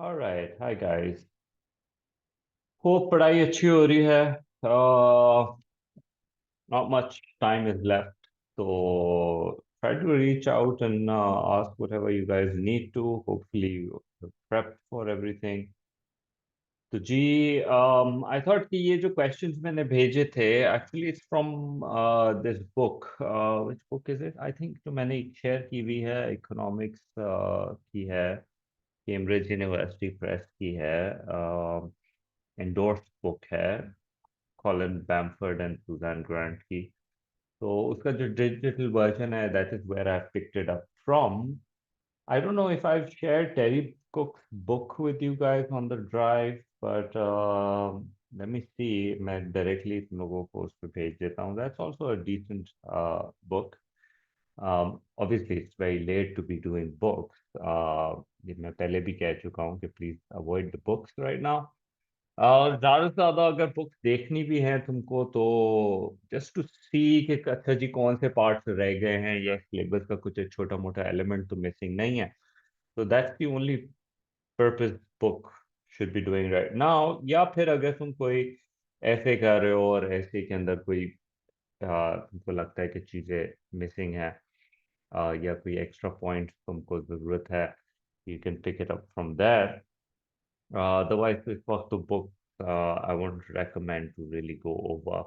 All right, hi guys. Hope पढ़ाई अच्छी हो रही है. Uh, Not much time is left, so try to reach out and ask whatever you guys need to. Hopefully, you're prepped for everything. तो जी, I thought कि ये जो questions मैंने भेजे थे, actually it's from this book. Which book is it? I think जो मैंने share की हुई है, economics की है, Cambridge University Press की है. एंडोर्स्ड बुक है, Colin Bamford and Susan Grant की. तो उसका जो डिजिटल वर्जन है, that is where I picked it up from. I don't know if I share Terry Cook's book with you guys on the drive, but let me see. मैं directly तुम लोगों को उस पर भेज देता हूँ. That's also a decent book. Obviously it's very late to be doing books. ये मैं पहले भी कह चुका हूँ कि please avoid the books right now. और ज्यादा से ज्यादा अगर बुक्स देखनी भी है तुमको, तो जस्ट टू सी कि अच्छा जी कौन से पार्ट्स रह गए हैं, या सिलेबस का कुछ छोटा मोटा एलिमेंट तो मिसिंग नहीं है. तो that's the only purpose book should be doing right now. या फिर अगर तुम कोई ऐसे कर रहे हो और ऐसे के अंदर कोई तुमको लगता है कि चीजें मिसिंग है, या कोई एक्स्ट्रा पॉइंट तुमको जरूरत है, you can pick it up from there. Otherwise, this was the book I won't recommend to really go over.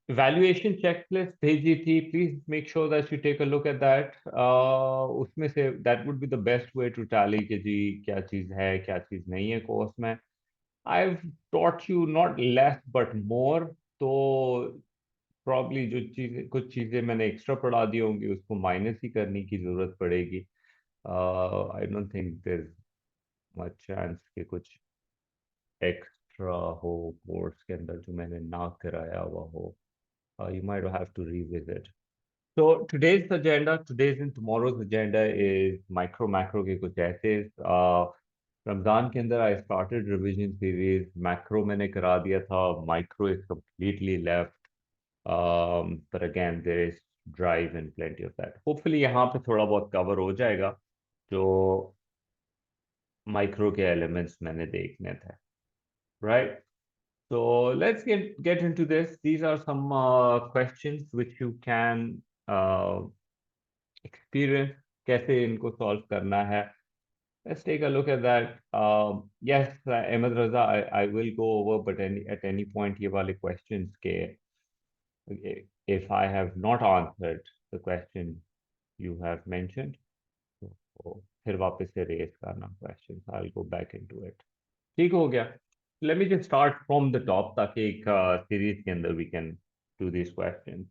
Evaluation checklist भेजी थी. Please make sure that you take a look at that. उसमें से that would be the best way to tally कि जी क्या चीज़ है क्या चीज़ नहीं है कोर्स में. I've taught you not less but more. तो probably जो चीज़ें कुछ चीज़ें मैंने एक्स्ट्रा पढ़ा दी होंगी उसको माइनस ही करने की जरूरत पड़ेगी. I don't think there's much chance कि कुछ एक्स्ट्रा हो कोर्स के अंदर जो मैंने ना कराया हुआ हो. You might have to revisit. So today's and tomorrow's agenda is micro macro के कुछ ऐसे. रमजान के अंदर I started revision series. Macro मैंने करा दिया था, micro is completely left. But again there is drive and plenty of that. Hopefully यहाँ पे थोड़ा बहुत कवर हो जाएगा जो माइक्रो के एलिमेंट्स मैंने देखने थे. Right. So let's get into this. These are some questions which you can uh, experience. कैसे इनको solve करना है. Let's take a look at that. Yes, Ahmed Raza, I will go over, but at any point ये वाले questions के, if I have not answered the question you have mentioned, तो फिर वापस से raise करना questions. I'll go back into it. ठीक हो गया. Let me just start from the top ताकि एक सीरीज के अंदर we can do these questions.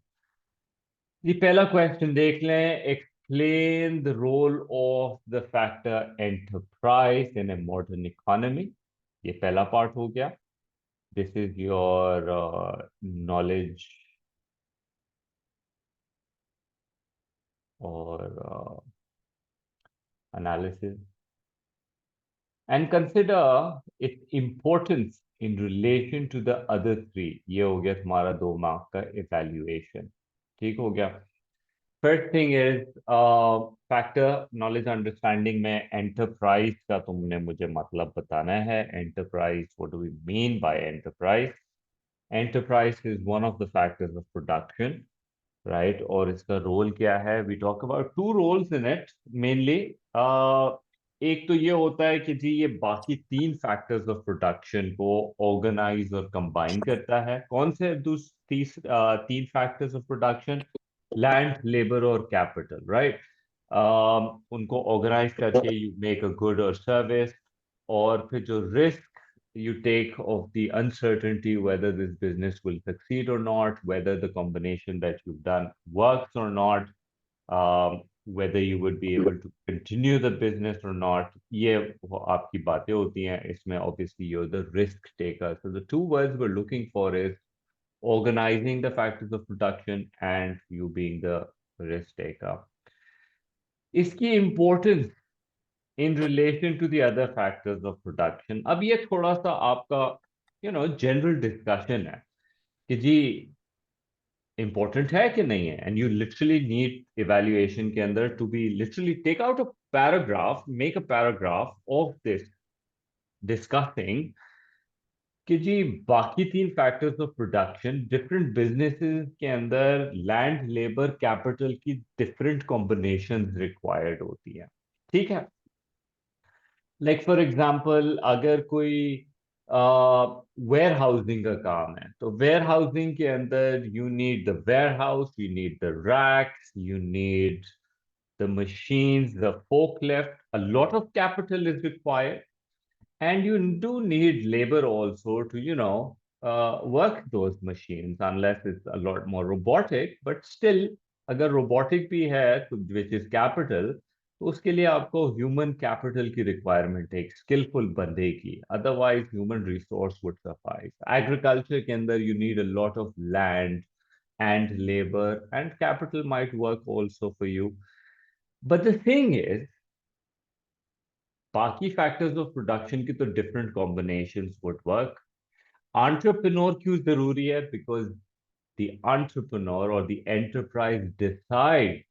जी पहला क्वेश्चन देख लें. Explain the role of the factor enterprise in a modern economy. ये पहला पार्ट हो गया. This is your knowledge or analysis, and consider its importance in relation to the other three. ये हो गया तुम्हारा 2 मार्क का evaluation. ठीक हो गया. First thing is factor knowledge understanding में enterprise का तुमने मुझे मतलब बताना है. Enterprise, what do we mean by enterprise? Enterprise is one of the factors of production, right? और इसका रोल क्या है? We talk about two roles in it mainly. एक तो ये होता है कि जी ये बाकी 3 फैक्टर्स ऑफ प्रोडक्शन को ऑर्गेनाइज और कंबाइन करता है. कौन से 3 factors of production? Land, labour और कैपिटल, राइट. उनको ऑर्गेनाइज करके यू मेक अ गुड और सर्विस. और फिर जो risk you take of the uncertainty whether this business will succeed or not, whether the combination that you've done works or not, whether you would be able to continue the business or not. ये वो आपकी बातें होती हैं इसमें. Obviously you're the risk taker. So the two words we're looking for is organizing the factors of production and you being the risk taker. इसकी importance in relation to the other factors of production. अब ये थोड़ा सा आपका general discussion है कि जी important है कि नहीं है. And you literally need evaluation के अंदर to be literally take out a paragraph, make a paragraph of this discussing कि जी बाकी तीन factors of production different businesses के अंदर लैंड लेबर कैपिटल की डिफरेंट कॉम्बिनेशंस रिक्वायर्ड होती हैं। ठीक है, लाइक फॉर एग्जांपल अगर कोई वेयर हाउसिंग का काम है तो वेयर हाउसिंग के अंदर you need the warehouse, you need the racks, you need the machines, the forklift, a lot of capital is required. And you do need labor also to, work those machines, unless it's a lot more robotic. But still, अगर robotic भी है, तो which is capital, तो उसके लिए आपको human capital की requirement है, एक skillful बंदे की. Otherwise, human resource would suffice. Agriculture के अंदर you need a lot of land and labor, and capital might work also for you. But the thing is, बाकी फैक्टर्स ऑफ प्रोडक्शन की तो different combinations would work. Entrepreneur क्यों जरूरी है? Because the entrepreneur और the enterprise decide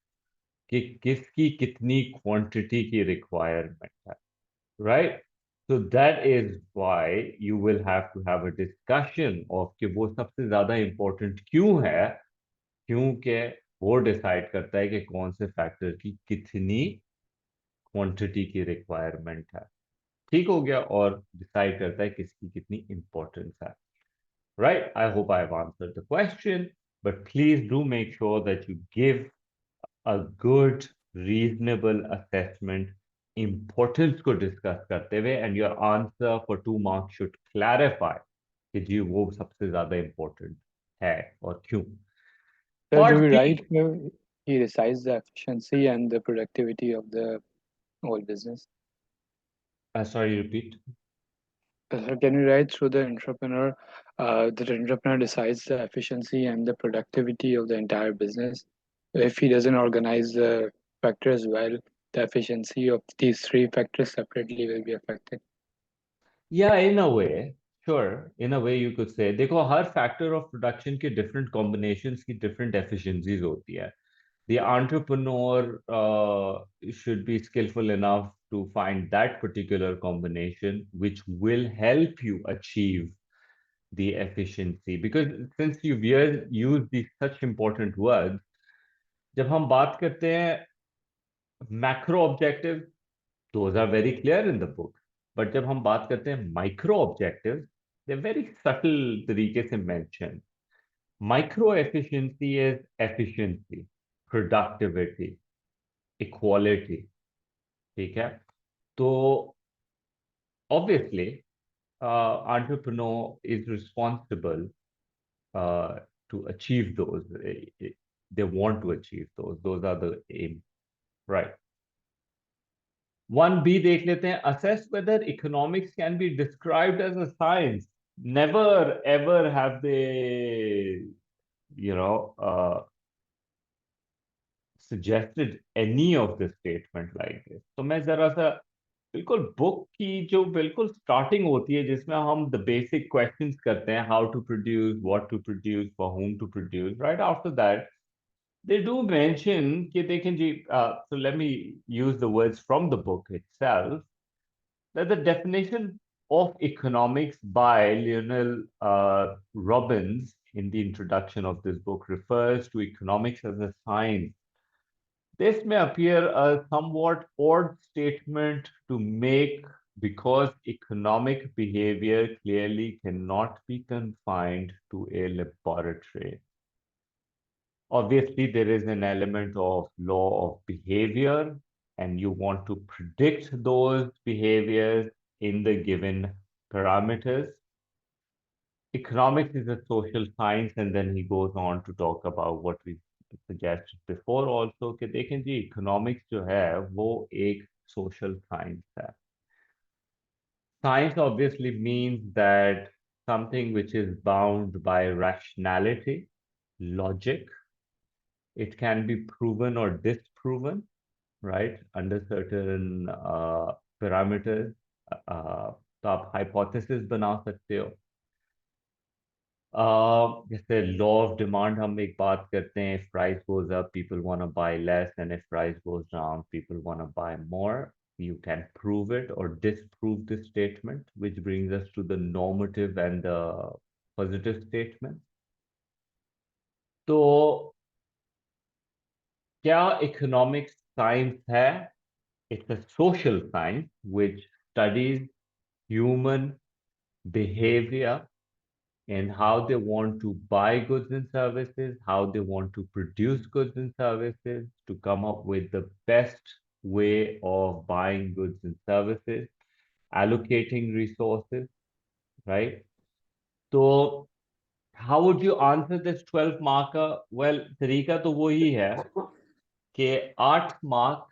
कि किसकी कितनी क्वांटिटी की रिक्वायरमेंट है, right? So that is why you will have to have a discussion of कि वो सबसे ज्यादा इंपॉर्टेंट क्यों है, क्योंकि वो डिसाइड करता है कि कौन से फैक्टर की कितनी क्वांटिटी की रिक्वायरमेंट है। ठीक हो गया, और डिसाइड करता है किसकी कितनी इंपॉर्टेंस है, right? I hope I have answered the question, but please do make sure that you give a good reasonable assessment importance को डिस्कस करते हुए, and your answer for 2 marks should clarify कि जी वो सबसे ज्यादा इंपॉर्टेंट है और क्यों। Sir, और do we तीन, write where he decides the efficiency and the productivity of the whole business? Sorry repeat. Sir, can we write through the entrepreneur? The entrepreneur decides the efficiency and the productivity of the entire business. If he doesn't organize the factors well, the efficiency of these three factors separately will be affected. या in a way, sure, in a way you could say, देखो हर factor of production के different combinations की different efficiencies होती है। The entrepreneur should be skilful enough to find that particular combination which will help you achieve the efficiency, because since you use these such important words, जब हम बात करते हैं macro objective, those are very clear in the book. But जब हम बात करते हैं micro objective, they very subtle तरीके से mention. Micro efficiency is efficiency, productivity, equality. ठीक है, तो obviously entrepreneur is responsible to achieve those. They want to achieve those. Those are the aim, right? 1B देख लेते हैं, assess whether economics can be described as a science. Never ever have they, you know, suggested any of the statement like this. तो मैं जरा सा बिल्कुल book की जो बिल्कुल स्टार्टिंग होती है जिसमें हम द बेसिक क्वेश्चंस करते हैं, how to produce, what to produce, for whom to produce, right after that they do mention कि they can, so let me use the words from the book itself, that the definition of economics by Lionel Robbins in the introduction of this book refers to economics as a science. This may appear a somewhat odd statement to make, because economic behavior clearly cannot be confined to a laboratory. Obviously, there is an element of law of behavior, and you want to predict those behaviors in the given parameters. Economics is a social science, and then he goes on to talk about what we suggested before also, कि देखें जी economics जो है वो एक social science है. Science obviously means that something which is bound by rationality, logic. It can be proven or disproven, right, under certain parameters. तो आप hypothesis बना सकते हो। जैसे लॉ ऑफ डिमांड हम एक बात करते हैं, if price goes up people want to buy less, and if price goes down people want to buy more. you can prove it or disprove this statement, which brings us to the normative and the positive statement. तो क्या economics science है? It's a social science which studies human behavior and how they want to buy goods and services, how they want to produce goods and services to come up with the best way of buying goods and services, allocating resources, right? So how would you answer this 12 marker? Well, तरीका तो वही है कि 8 mark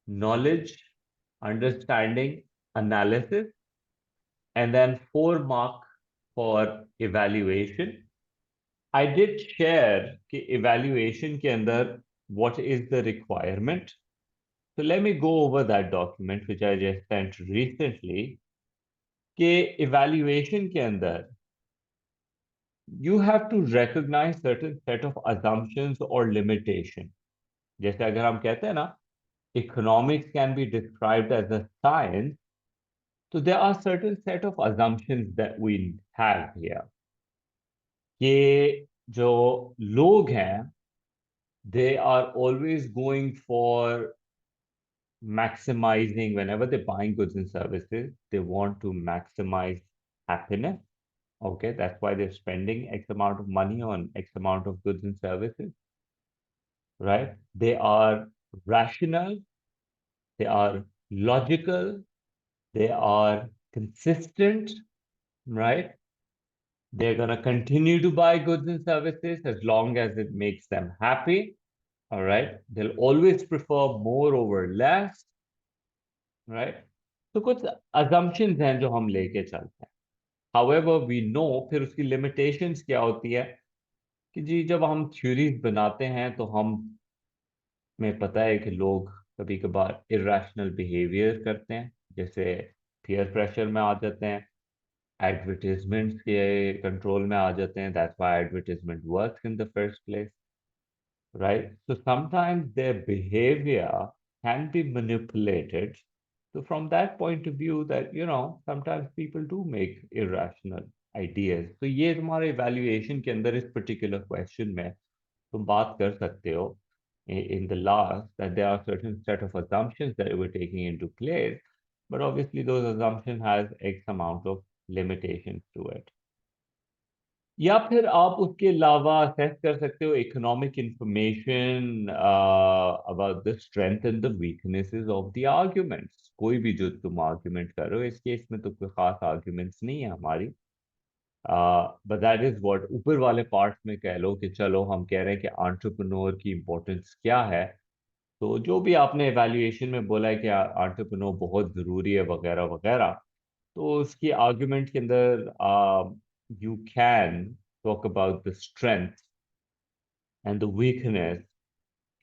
knowledge, understanding, analysis, and then 4 mark for evaluation. I did share कि evaluation के अंदर what is the requirement. So let me go over that document which I just sent recently. कि evaluation के अंदर you have to recognize certain set of assumptions or limitation. जैसे अगर हम कहते हैं ना, economics can be described as a science, so there are certain set of assumptions that we have here. कि जो लोग हैं, they are always going for maximizing, whenever they're buying goods and services, they want to maximize happiness. Okay, that's why they're spending X amount of money on X amount of goods and services, right? They are rational, they are logical, they are consistent, right? They're going to continue to buy goods and services as long as it makes them happy, all right? They'll always prefer more over less, right? तो कुछ assumptions हैं जो हम लेके चलते हैं. However, we know फिर उसकी limitations क्या होती है कि जी जब हम theories बनाते हैं तो हम में पता है कि लोग कभी कभार irrational behavior करते हैं, जैसे peer pressure में आ जाते हैं, advertisements के control में आ जाते हैं. That's why advertisement works in the first place, right? So sometimes their behavior can be manipulated. So from that point of view, that sometimes people do make irrational ideas. So ये तुम्हारे evaluation के अंदर इस particular question में तुम बात कर सकते हो in the last that there are certain set of assumptions that we're taking into place, but obviously those assumptions has X amount of limitations to it. या फिर आप उसके अलावा असेस कर सकते हो economic information about the strength and the weaknesses of the arguments. कोई भी जो तुम आर्ग्यूमेंट कर रहे हो, इस केस में तो कोई खास आर्ग्यूमेंट्स नहीं है हमारी, बट दैट इज व्हाट ऊपर वाले पार्ट में कह लो कि चलो हम कह रहे हैं कि एंटरप्रेन्योर की इंपॉर्टेंस क्या है. तो जो भी आपने एवेल्युएशन में बोला है कि एंटरप्रेन्योर बहुत ज़रूरी है वगैरह वगैरह, तो उसकी आर्ग्यूमेंट के अंदर you can talk about the strength and the weakness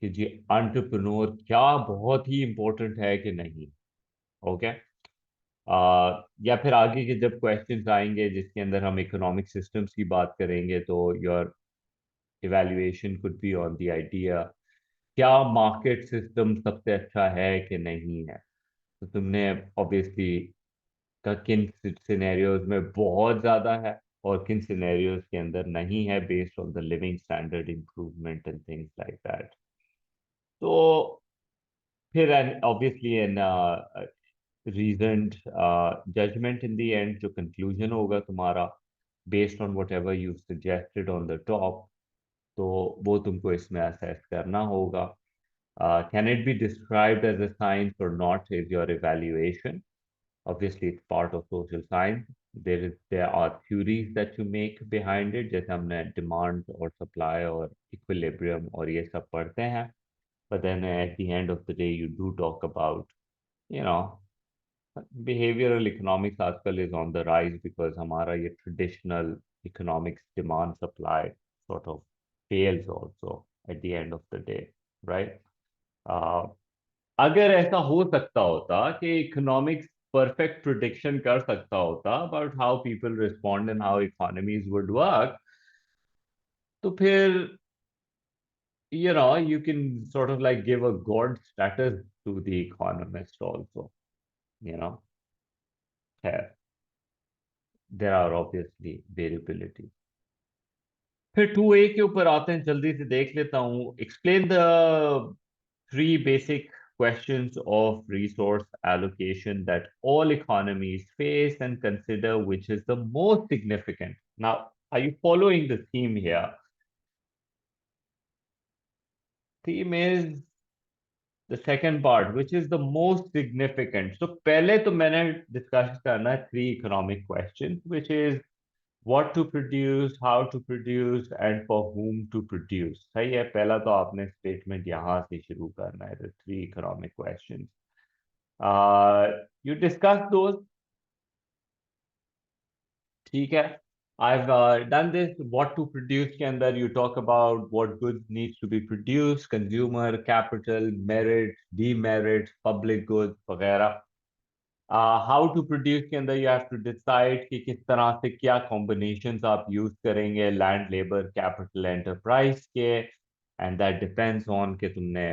कि जी entrepreneur क्या बहुत ही important है कि नहीं. ओके, या फिर आगे के जब क्वेश्चंस आएंगे जिसके अंदर हम इकोनॉमिक सिस्टम्स की बात करेंगे, तो your evaluation could be on the idea क्या मार्केट सिस्टम सबसे अच्छा है कि नहीं है. तो तुमने ऑब्वियसली का किन सिनेरियोज में बहुत ज्यादा है और किन सिनेरियोज के अंदर नहीं है, based on the living standard improvement and things like that. तो फिर obviously an reasoned judgement in the end, जो कंक्लूजन होगा तुम्हारा based on whatever you suggested on the top, तो वो तुमको इसमें असेस करना होगा. Can it be described as a science or not is your evaluation. Obviously, it's part of social science. There are theories that you make behind it, जैसे हमने demand और supply और equilibrium और ये सब पढ़ते हैं. But then at the end of the day, you do talk about, you know, behavioral economics आजकल is on the rise because हमारा ये traditional economics demand supply sort of fails also at the end of the day, right? अगर ऐसा हो सकता होता कि economics perfect prediction कर सकता होता about how people respond and how economies would work, तो फिर you can sort of like give a god status to the economist also, you know. Here, there are obviously variability. फिर 2A के ऊपर आते हैं, जल्दी से देख लेता हूँ. Explain the three basic questions of resource allocation that all economies face and consider which is the most significant. Now, are you following the theme here? Theme is the second part, which is the most significant. So पहले तो मैंने discuss करना है three economic questions, which is what to produce, how to produce, and for whom to produce. सही है. पहला तो आपने statement यहाँ से शुरू करना है, the three economic questions. You discuss those. ठीक है. I've done this. What to produce के अंदर you talk about what goods needs to be produced, consumer, capital, merit, demerit, public goods वगैरह. How to produce के अंदर you have to decide कि किस तरह से क्या combinations आप use करेंगे land, labor, capital, enterprise के, and that depends on कि तुमने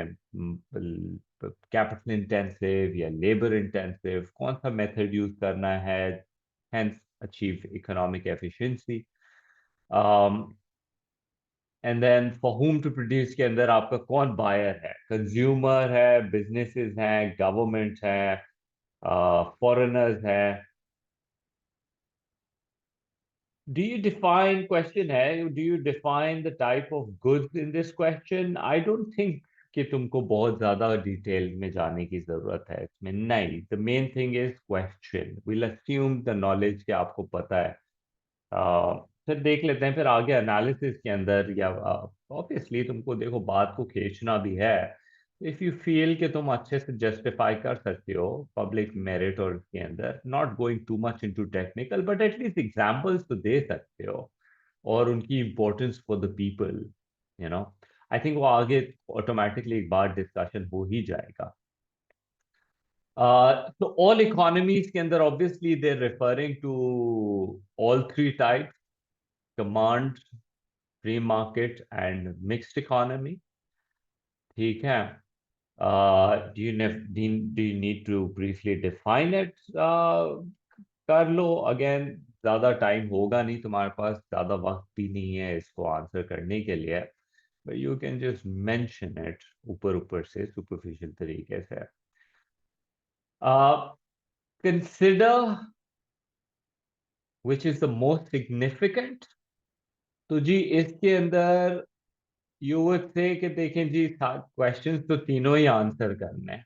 capital intensive या labor intensive कौन सा method use करना है, hence achieve economic efficiency. Um, and then for whom to produce के अंदर आपका कौन buyer है, consumer है, businesses हैं, government है, foreigners हैं. Do you define question है, do you define the type of goods in this question? I don't think कि तुमको बहुत ज्यादा डिटेल में जाने की जरूरत है इसमें. नहीं, the main thing is question. We'll assume the knowledge कि आपको पता है. फिर देख लेते हैं फिर आगे एनालिसिस के अंदर, या ऑब्वियसली तुमको देखो बात को खींचना भी है. इफ यू फील कि तुम अच्छे से जस्टिफाई कर सकते हो पब्लिक मेरिट और के अंदर, not going too much into technical, but at least examples तो दे सकते हो और उनकी importance for the people, you know. I think वो आगे ऑटोमेटिकली एक बार डिस्कशन हो ही जाएगा. तो ऑल इकोनॉमीज के अंदर obviously they referring to all three types: command, free market, and mixed economy. ठीक है. Do you need to briefly define it? कर लो. अगेन ज्यादा टाइम होगा नहीं तुम्हारे पास, ज्यादा वक्त भी नहीं है इसको आंसर करने के लिए, but you can just mention it ऊपर ऊपर से superficial तरीके से. uh, Consider which is the most significant. तो जी इसके अंदर यू वुड से कि देखें जी, क्वेश्चंस तो तीनों ही आंसर करने हैं.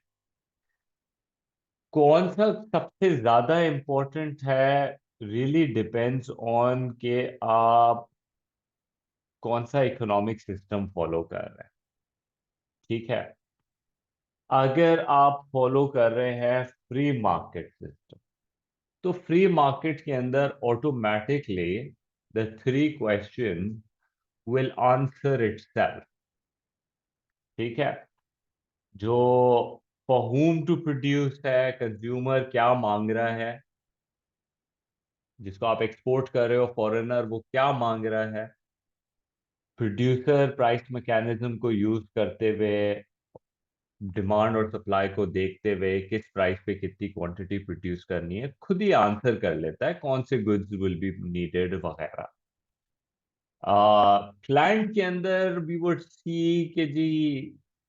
कौन सा सबसे ज्यादा इंपॉर्टेंट है रियली डिपेंड्स ऑन के आप कौन सा इकोनॉमिक सिस्टम फॉलो कर रहे हैं. ठीक है. अगर आप फॉलो कर रहे हैं फ्री मार्केट सिस्टम, तो फ्री मार्केट के अंदर automatically the three question will answer itself. ठीक है. जो फॉर whom टू प्रोड्यूस है, कंज्यूमर क्या मांग रहा है, जिसको आप एक्सपोर्ट कर रहे हो फॉरेनर वो क्या मांग रहा है, प्रोड्यूसर प्राइस मैकेनिज्म को यूज करते हुए डिमांड और सप्लाई को देखते हुए किस प्राइस पे कितनी क्वांटिटी प्रोड्यूस करनी है, खुद ही आंसर कर लेता है कौन से गुड्स विल बी नीडेड वगैरह. प्लांट के अंदर वी वुड सी कि जी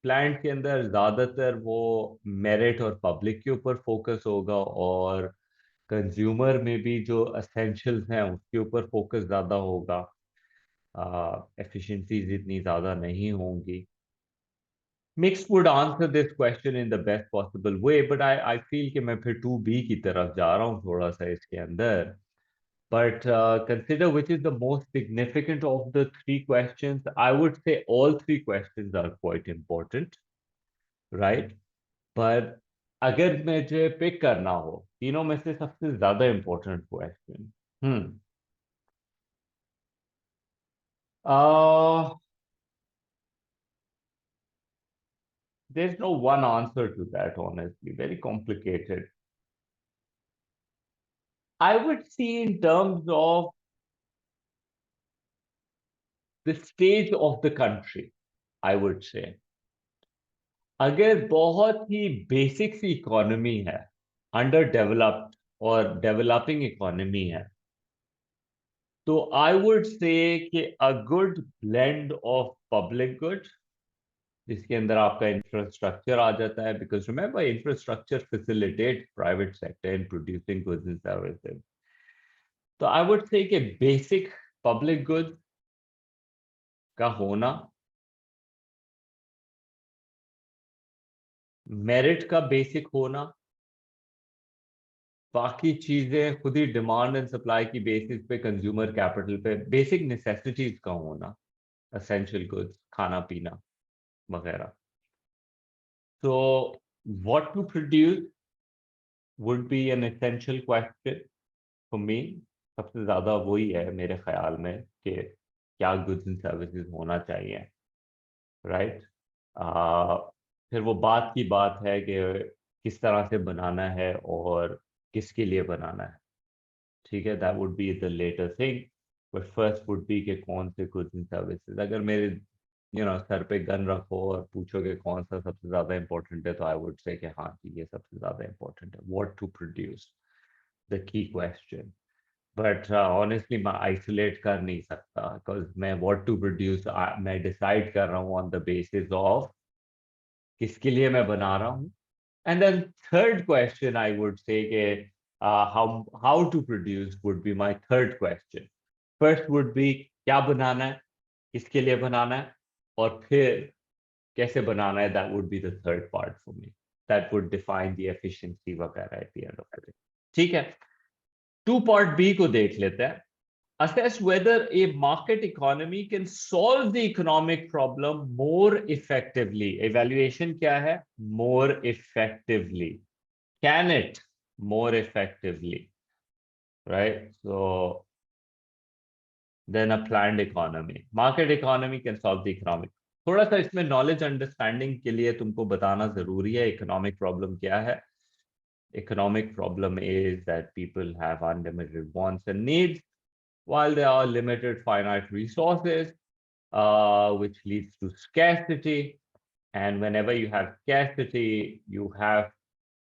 प्लांट के अंदर ज्यादातर वो मेरिट और पब्लिक के ऊपर फोकस होगा, और कंज्यूमर में भी जो असेंशियल्स हैं उसके ऊपर फोकस ज्यादा होगा. एफिशिएंसीज इतनी ज्यादा नहीं होंगी. Mix would answer this question in the best possible way, but I feel कि मैं फिर 2B की तरफ जा रहा हूँ थोड़ा सा इसके अंदर. But consider which is the most significant of the three questions. I would say all three questions are quite important, right? पर अगर मुझे पिक करना हो तीनों में से सबसे ज्यादा important question, hmm uh, there's no one answer to that, honestly. Very complicated. I would see in terms of the stage of the country. I would say. अगर बहुत ही बेसिक सी इकोनॉमी है, अंडर डेवलप्ड और developing economy है, तो आई would say कि a good blend of public goods, जिसके अंदर आपका इंफ्रास्ट्रक्चर आ जाता है, because remember infrastructure facilitate private sector in producing goods and services. तो आई वुड से कि बेसिक पब्लिक गुड्स का होना, मेरिट का बेसिक होना, बाकी चीजें खुद ही डिमांड एंड सप्लाई की बेसिस पे, कंज्यूमर कैपिटल पे, बेसिक नेसेसिटीज का होना, एसेंशियल गुड्स, खाना पीना वगैरह. So what to produce would be an essential question for me. सबसे ज्यादा वही है मेरे ख्याल में कि क्या गुड्स एंड सर्विसेज होना चाहिए, राइट. फिर वो बात की बात है कि किस तरह से बनाना है और किसके लिए बनाना है. ठीक है, that would be the latter thing. But first would be कि कौन से गुड्स एंड सर्विसेज. अगर मेरे सर पे गन रखो और पूछो कि कौन सा सबसे ज्यादा इंपॉर्टेंट है, तो आई वुड से कि हाँ जी, ये सबसे ज्यादा इंपॉर्टेंट है. What to produce, the key question. But honestly मैं आइसोलेट कर नहीं सकता, बिकॉज मैं व्हाट टू प्रोड्यूस मैं डिसाइड कर रहा हूँ ऑन द बेसिस ऑफ किसके लिए मैं बना रहा हूँ. And then third question I would say कि how to produce would be my third question. First would be क्या बनाना है, किसके लिए बनाना है, और फिर कैसे बनाना है. That would be the third part for me. That would define the efficiency वगैरह at the end of the day. ठीक है, टू पार्ट बी को देख लेते हैं. Assess whether a market economy can solve the economic problem more effectively. Evaluation क्या है? More effectively. Can it more effectively? Right? So then a planned economy. Market economy can solve the economic. थोड़ा सा इसमें knowledge understanding के लिए तुमको बताना जरूरी है इकोनॉमिक प्रॉब्लम क्या है. Economic problem is that people have unlimited wants and needs, while there are limited finite resources, which leads to scarcity. And whenever you have scarcity, you have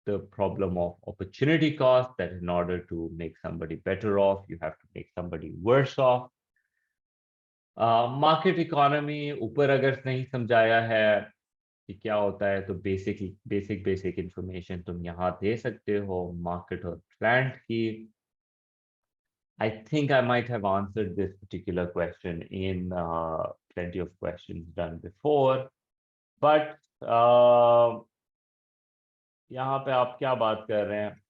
the problem of opportunity cost, that in order to make somebody better off, you have to make somebody worse off. Market economy ऊपर अगर नहीं समझाया है कि क्या होता है, तो बेसिक इंफॉर्मेशन तुम यहाँ दे सकते हो मार्केट और प्लांट की. I think I might have answered this particular question in plenty of questions done before, but यहाँ पे आप क्या बात कर रहे हैं?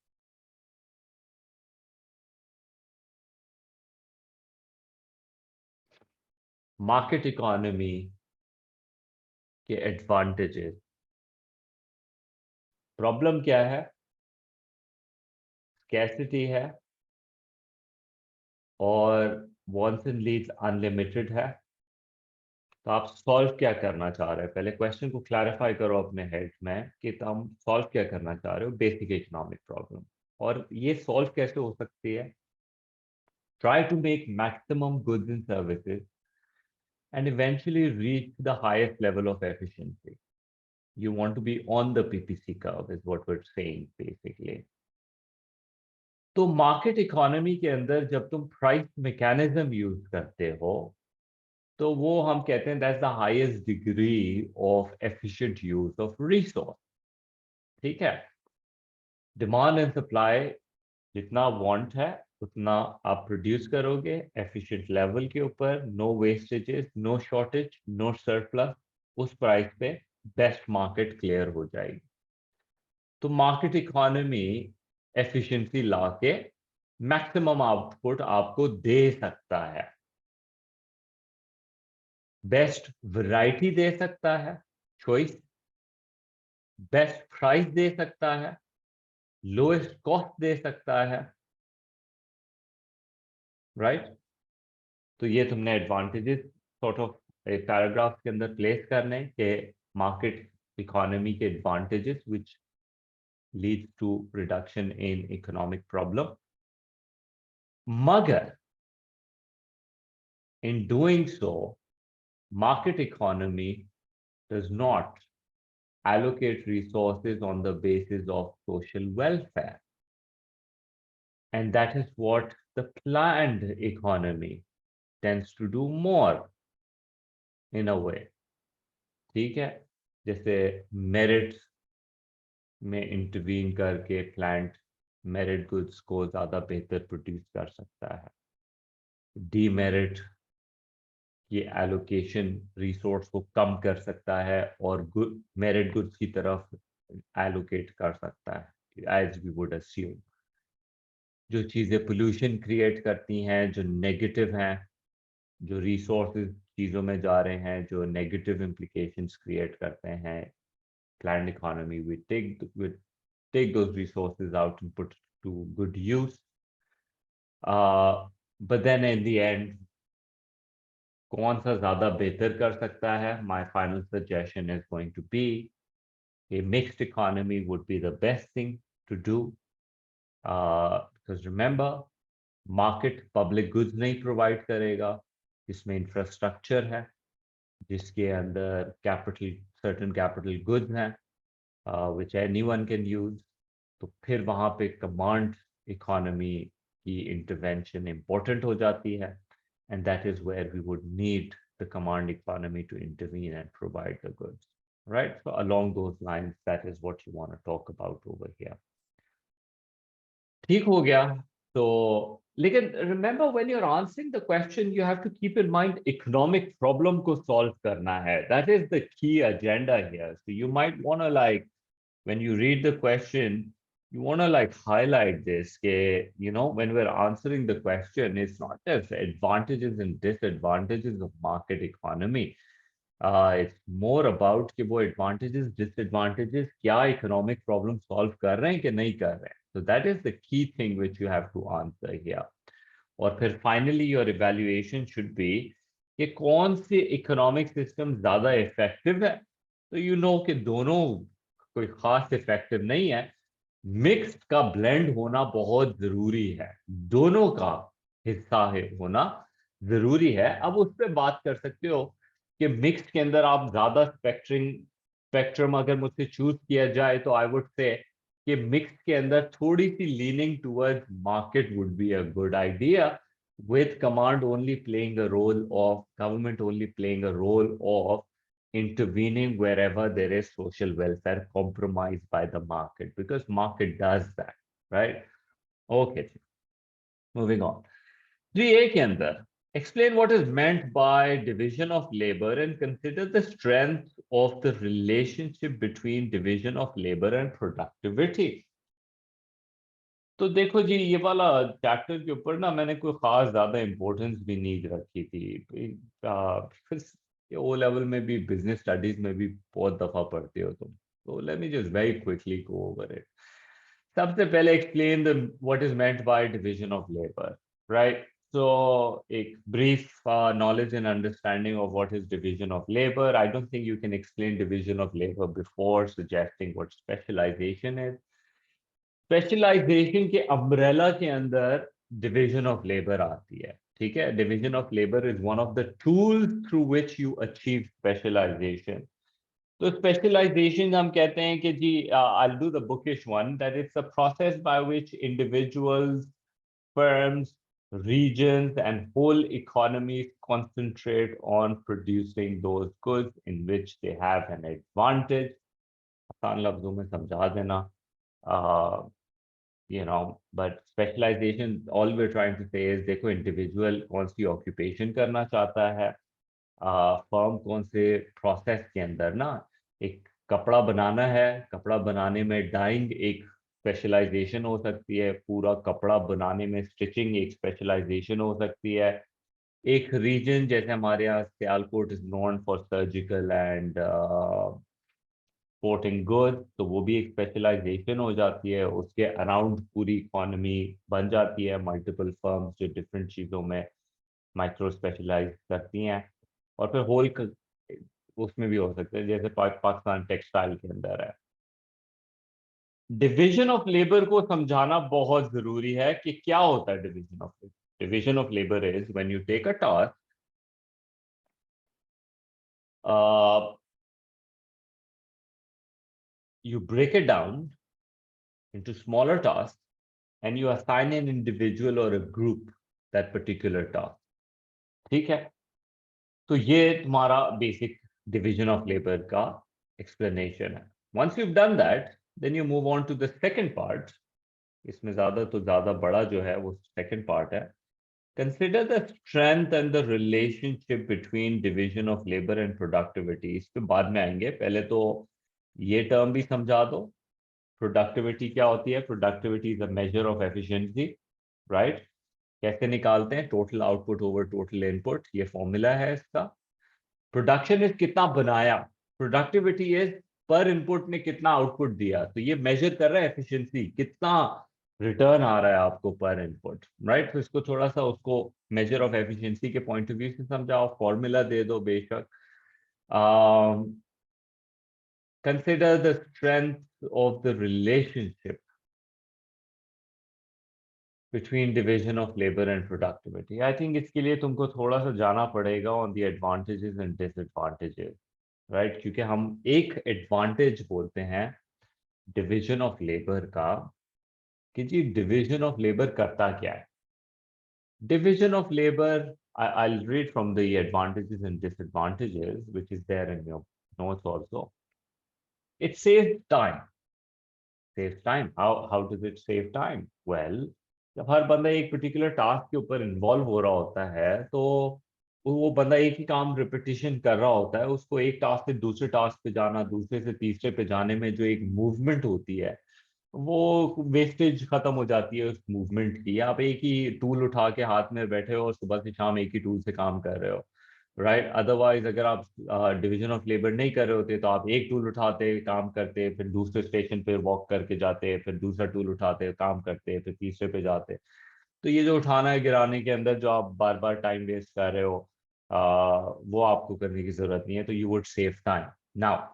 मार्केट इकोनॉमी के एडवांटेजेस. प्रॉब्लम क्या है? स्कैर्सिटी है और वांट्स एंड नीड्स अनलिमिटेड है. तो आप सॉल्व क्या करना चाह रहे हैं? पहले क्वेश्चन को क्लैरिफाई करो अपने हेड में कि तुम सॉल्व क्या करना चाह रहे हो. Basic economic problem. और ये सॉल्व कैसे हो सकती है? Try to make maximum goods and services and eventually reach the highest level of efficiency. You want to be on the PPC curve is what we're saying basically. तो market economy के अंदर जब तुम price mechanism use करते हो, तो वो हम कहते हैं that's the highest degree of efficient use of resource. ठीक है, डिमांड एंड सप्लाई, जितना वांट है उतना आप प्रोड्यूस करोगे एफिशिएंट लेवल के ऊपर, no wastages, no shortage, no surplus. उस प्राइस पे बेस्ट मार्केट क्लियर हो जाएगी. तो मार्केट इकोनॉमी एफिशिएंसी ला के मैक्सिमम आउटपुट आपको दे सकता है, बेस्ट वैरायटी दे सकता है, चॉइस, बेस्ट प्राइस दे सकता है, लोएस्ट कॉस्ट दे सकता है. राइट? तो ये तुमने एडवांटेजेस सॉर्ट ऑफ एक पैराग्राफ के अंदर प्लेस करने के मार्केट इकोनॉमी के advantages which leads to reduction in economic problem. मगर in doing so, market economy does not allocate resources on the basis of social welfare. And that is what the planned economy tends to do more in a way. ठीक है, जैसे merit में intervene करके plant merit goods को ज़्यादा बेहतर produce कर सकता है, डीमेरिट की एलोकेशन रिसोर्स को कम कर सकता है और मेरिट गुड्स की तरफ एलोकेट कर सकता है, एज वी वुड अस्यूम। जो चीज़ें पोल्यूशन क्रिएट करती हैं, जो नेगेटिव हैं, जो रिसोर्सेज चीज़ों में जा रहे हैं, जो नेगेटिव इम्प्लीकेशंस क्रिएट करते हैं, planned economy, we take those resources out and put to good use. But then in the end, कौन सा ज़्यादा बेहतर कर सकता है? My final suggestion is going to be a mixed economy would be the best thing to do. Because remember, market public goods नहीं provide करेगा, जिसमें infrastructure है, जिसके अंदर certain capital goods हैं, which anyone can use. तो फिर वहाँ पे कमांड इकोनॉमी की इंटरवेंशन इम्पोर्टेंट हो जाती है, and that is where we would need the command economy to intervene and provide the goods, right? So along those lines, that is what you want to talk about over here. ठीक हो गया? तो लेकिन remember, when you're answering the question, you have to keep in mind economic problem को solve करना है. That is the key agenda here. So you might want to, like, when you read the question, you want to like highlight this, when we're answering the question, it's not just advantages and disadvantages of market economy. It's more about कि वो advantages, disadvantages क्या economic problem solve कर रहे हैं कि नहीं कर रहे हैं. So that is the key thing which you have to answer here. और फिर finally your evaluation should be कि कौन सी economic system ज़्यादा effective है. तो you know कि दोनों कोई खास इफेक्टिव नहीं है, मिक्स्ड का ब्लेंड होना बहुत जरूरी है, दोनों का हिस्सा है होना जरूरी है. अब उस पर बात कर सकते हो कि मिक्स्ड के अंदर आप ज्यादा स्पेक्ट्रम अगर मुझसे चूज किया जाए तो आई वुड से कि मिक्स्ड के अंदर थोड़ी सी leaning towards market would be a good idea, with command only playing a role of government only playing a role of intervening wherever there is social welfare compromised by the market, because market does that, right? Okay, moving on. 3A के अंदर explain what is meant by division of labor and consider the strength of the relationship between division of labor and productivity. तो देखो जी, ये वाला chapter के ऊपर ना मैंने कोई खास ज्यादा इम्पोर्टेंस भी नहीं रखी थी. ओ लेवल में भी, बिजनेस स्टडीज में भी बहुत दफा पढ़ते हो तुम, तो let me just very quickly go over it. सबसे पहले explain the what is meant by division of labour, right? So एक brief knowledge and understanding of what is division of labor. I don't think you can explain division of labor before suggesting what specialization is. Specialisation के umbrella के अंदर division of labour आती है, ठीक है? Division of labour is one of the tools through which you achieve specialisation. तो specialisation हम कहते हैं कि जी, I will do the bookish one, that it's a process by which individuals, firms, regions and whole economies concentrate on producing those goods in which they have an advantage. आसान लफ्जों में समझा देना. But specialization, all we're trying to say is देखो individual कौन सी occupation करना चाहता है, firm कौन से प्रोसेस के अंदर ना, एक कपड़ा बनाना है, कपड़ा बनाने में डाइंग एक स्पेशलाइजेशन हो सकती है, पूरा कपड़ा बनाने में स्टिचिंग एक स्पेशलाइजेशन हो सकती है. एक रीजन जैसे हमारे यहाँ Sialkot is known for surgical and exporting goods, तो वो भी एक स्पेशलाइजेशन हो जाती है. उसके अराउंड पूरी इकोनॉमी बन जाती है, मल्टीपल फर्म्स जो डिफरेंट चीज़ों में माइक्रो स्पेशलाइज करती हैं. और फिर होल उसमें भी हो सकता है, जैसे पाकिस्तान टेक्सटाइल के अंदर है. डिवीजन ऑफ लेबर को समझाना बहुत जरूरी है कि क्या होता है division of labour. Division of labour is when you take a task, you break it down into smaller tasks and you assign an individual or a group that particular task. ठीक है? तो ये तुम्हारा बेसिक डिविजन ऑफ लेबर का explanation है. Once you've done that, then you move on to the second part. इसमें ज्यादा बड़ा जो है वो second part है. Consider the strength and the relationship between division of labor and productivity. इस पे बाद में आएंगे. पहले तो ये टर्म भी समझा दो. प्रोडक्टिविटी क्या होती है? Productivity is a measure of efficiency, right? कैसे निकालते हैं? Total output over total input, ये फॉर्मूला है इसका. प्रोडक्शन इज कितना बनाया, प्रोडक्टिविटी इज पर इनपुट ने कितना आउटपुट दिया. तो ये मेजर कर रहा है एफिशिएंसी, कितना रिटर्न आ रहा है आपको पर इनपुट, राइट? तो इसको थोड़ा सा उसको मेजर ऑफ एफिशिएंसी के पॉइंट ऑफ व्यू से समझाओ. फॉर्मूला दे दो बेशक. Consider the strength of the relationship between division of labor and productivity. I think इसके लिए तुमको थोड़ा सा जाना पड़ेगा on the advantages and disadvantages, right? क्योंकि हम एक advantage बोलते हैं division of labor का कि जी division of labor करता क्या है. Division of labor, I'll read from the advantages and disadvantages, which is there in your notes also. It saves time. Saves time. How does it save time? Well, जब हर बंदा एक particular task के ऊपर involve हो रहा होता है तो वो बंदा एक ही काम रिपीटिशन कर रहा होता है. उसको एक टास्क से दूसरे टास्क पे जाना, दूसरे से तीसरे पे जाने में जो एक मूवमेंट होती है वो वेस्टेज खत्म हो जाती है उस मूवमेंट की. आप एक ही टूल उठा के हाथ में बैठे हो और सुबह से शाम एक ही टूल से काम कर रहे हो, राइट? अदरवाइज अगर आप डिवीजन ऑफ लेबर नहीं कर रहे होते तो आप एक टूल उठाते काम करते, फिर दूसरे स्टेशन पे वॉक करके जाते, फिर दूसरा टूल उठाते काम करते, फिर तीसरे पे जाते. तो ये जो उठाना है गिराने के अंदर जो आप बार बार टाइम वेस्ट कर रहे हो, वो आपको करने की जरूरत नहीं है. तो you would save time. Now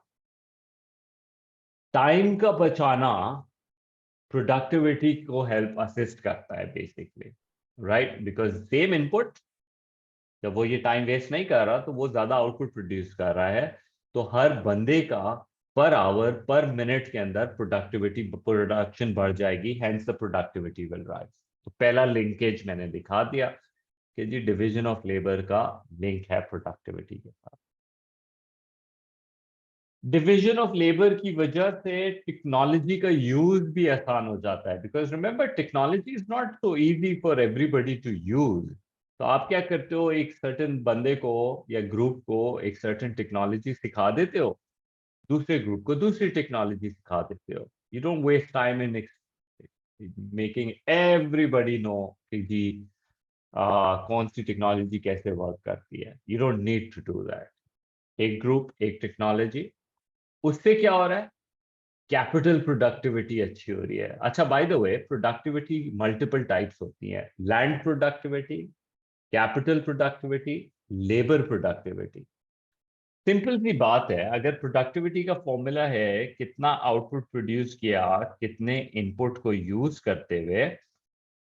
time का बचाना प्रोडक्टिविटी को हेल्प असिस्ट करता है basically, right? Because same input, जब वो ये टाइम वेस्ट नहीं कर रहा तो वो ज्यादा आउटपुट प्रोड्यूस कर रहा है. तो हर बंदे का पर आवर पर मिनट के अंदर प्रोडक्शन बढ़ जाएगी, hence the productivity will rise. तो पहला लिंकेज मैंने दिखा दिया कि जी डिवीजन ऑफ लेबर का लिंक है प्रोडक्टिविटी के साथ. डिवीजन ऑफ लेबर की वजह से टेक्नोलॉजी का यूज भी आसान हो जाता है. Because remember technology is not so easy for everybody to use. तो आप क्या करते हो, एक सर्टेन बंदे को या ग्रुप को एक सर्टेन टेक्नोलॉजी सिखा देते हो, दूसरे ग्रुप को दूसरी टेक्नोलॉजी सिखा देते हो. You don't waste time in making everybody know कि जी कौन सी टेक्नोलॉजी कैसे वर्क करती है. You don't need to do that. एक ग्रुप, एक टेक्नोलॉजी, उससे क्या हो रहा है? कैपिटल प्रोडक्टिविटी अच्छी हो रही है. अच्छा, by the way productivity multiple types होती है. Land productivity, capital productivity, labour productivity. Simple सी बात है, अगर प्रोडक्टिविटी का फॉर्मूला है कितना आउटपुट प्रोड्यूस किया कितने इनपुट को यूज करते हुए,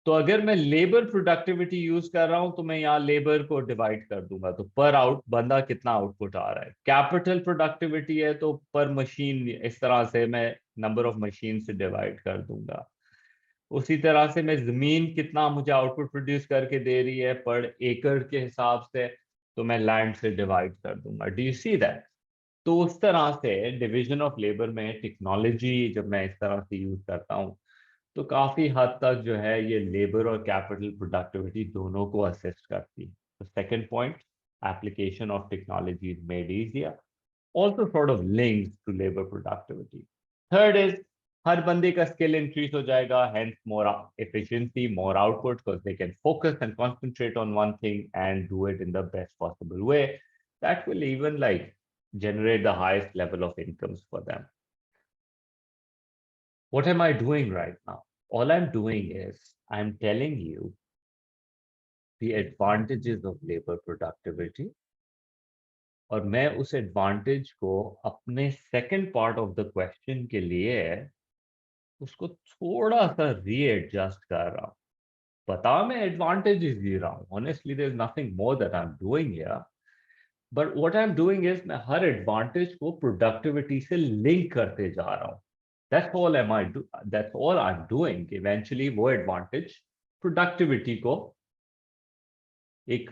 तो अगर मैं लेबर प्रोडक्टिविटी यूज कर रहा हूं तो मैं यहाँ लेबर को डिवाइड कर दूंगा, तो पर आउट बंदा कितना आउटपुट आ रहा है. कैपिटल प्रोडक्टिविटी है तो पर मशीन, इस तरह से मैं नंबर ऑफ मशीन से डिवाइड कर दूंगा. उसी तरह से मैं जमीन कितना मुझे आउटपुट प्रोड्यूस करके दे रही है पर एकड़ के हिसाब से, तो मैं लैंड से डिवाइड कर दूंगा. Do you see that? तो उस तरह से डिवीजन ऑफ लेबर में टेक्नोलॉजी जब मैं इस तरह से यूज करता हूँ तो काफी हद तक जो है ये लेबर और कैपिटल प्रोडक्टिविटी दोनों को असिस्ट करती है. तो second point, application of technology is made easier, also sort of linked to labor productivity. Third is हर बंदे का स्किल इंक्रीज हो जाएगा, hence more efficiency, more output, because they can focus and concentrate on one thing and do it in the best possible way. That will even like generate the highest level of incomes for them. What am I doing right now? All I'm doing is I'm telling you the advantages of labor productivity, और मैं उस advantage को अपने second part of the question के लिए उसको थोड़ा सा रीएडजस्ट कर रहा हूँ. बता मैं एडवांटेजेस दे रहा हूँ, honestly there is nothing more that I am doing here. But what I am doing is मैं हर एडवांटेज को प्रोडक्टिविटी से लिंक करते जा रहा हूं. That's all I am doing. Eventually वो एडवांटेज प्रोडक्टिविटी को एक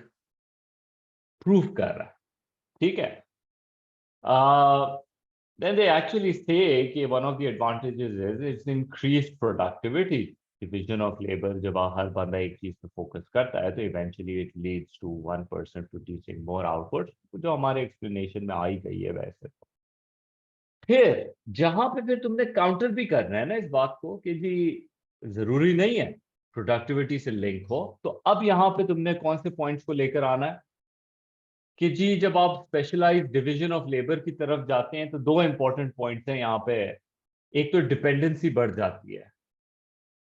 प्रूफ कर रहा है. ठीक है. Then they actually say कि one of the advantages is it's increased productivity. Division of labor जब हर बंदा एक चीज पे फोकस करता है तो eventually it leads to one person producing more output, जो हमारे explanation में आई गई है वैसे. फिर जहां पे फिर तुमने काउंटर भी करना है ना इस बात को कि जी जरूरी नहीं है प्रोडक्टिविटी से लिंक हो, तो अब यहाँ पे तुमने कौन से पॉइंट्स को लेकर आना है कि जी जब आप स्पेशलाइज्ड डिवीजन ऑफ लेबर की तरफ जाते हैं तो दो इंपॉर्टेंट पॉइंट्स हैं यहाँ पे. एक तो डिपेंडेंसी बढ़ जाती है.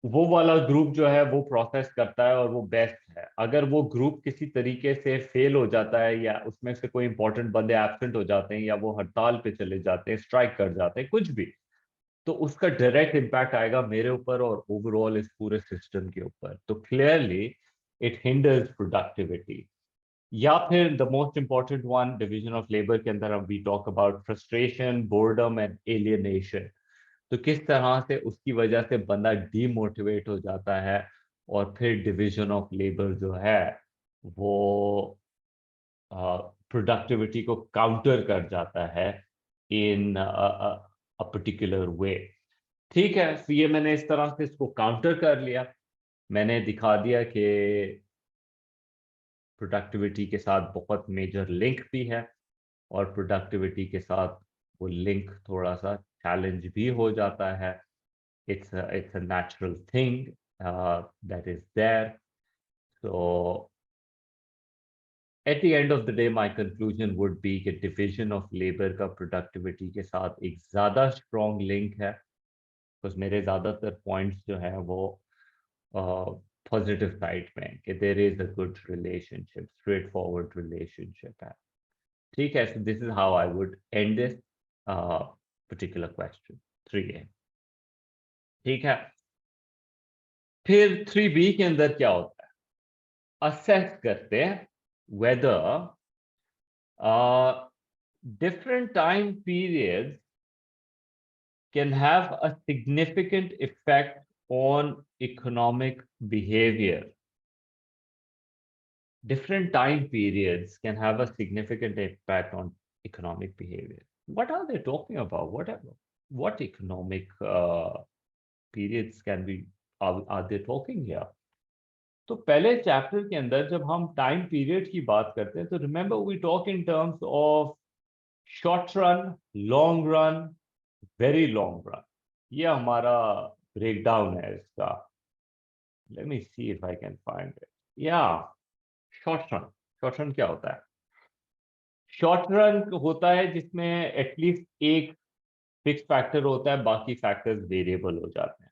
वो वाला ग्रुप जो है वो प्रोसेस करता है और वो बेस्ट है. अगर वो ग्रुप किसी तरीके से फेल हो जाता है या उसमें से कोई इंपॉर्टेंट बंदे एब्सेंट हो जाते हैं या वो हड़ताल पे चले जाते हैं, स्ट्राइक कर जाते हैं, कुछ भी, तो उसका डायरेक्ट इम्पैक्ट आएगा मेरे ऊपर और ओवरऑल इस पूरे सिस्टम के ऊपर. तो क्लियरली इट हिंडर्स प्रोडक्टिविटी. या फिर the most important one division of labour के अंदर हम we talk about frustration, boredom and alienation. तो किस तरह से उसकी वजह से बंदा डीमोटिवेट हो जाता है और फिर डिवीजन ऑफ लेबर जो है वो प्रोडक्टिविटी को काउंटर कर जाता है इन अ पर्टिकुलर वे. ठीक है. तो ये मैंने इस तरह से इसको काउंटर कर लिया. मैंने दिखा दिया कि प्रोडक्टिविटी के साथ बहुत मेजर लिंक भी है और प्रोडक्टिविटी के साथ वो लिंक थोड़ा सा चैलेंज भी हो जाता है. It's a natural thing that is there. So at the end of the day, my conclusion would be कि division of labor का productivity के साथ एक ज़्यादा strong link है. because मेरे ज़्यादातर points जो हैं वो पॉजिटिव साइड में कि there is a good relationship, straightforward relationship है. ठीक है. So this is how I would end this particular question 3A. ठीक है. फिर 3B के अंदर क्या होता है, असेस करते हैं weather different time periods can have a significant effect on economic behavior. Different time periods can have a significant impact on economic behavior. What are they talking about? What economic periods can we are they talking here? तो पहले chapter के अंदर जब हम time period की बात करते हैं तो remember we talk in terms of short run, long run, very long run. ये हमारा ब्रेकडाउन है इसका. Let me see if I can find it. या शॉर्ट रन. शॉर्ट रन क्या होता है? शॉर्ट रन होता है जिसमें एटलीस्ट एक फिक्स फैक्टर होता है, बाकी फैक्टर्स वेरिएबल हो जाते हैं.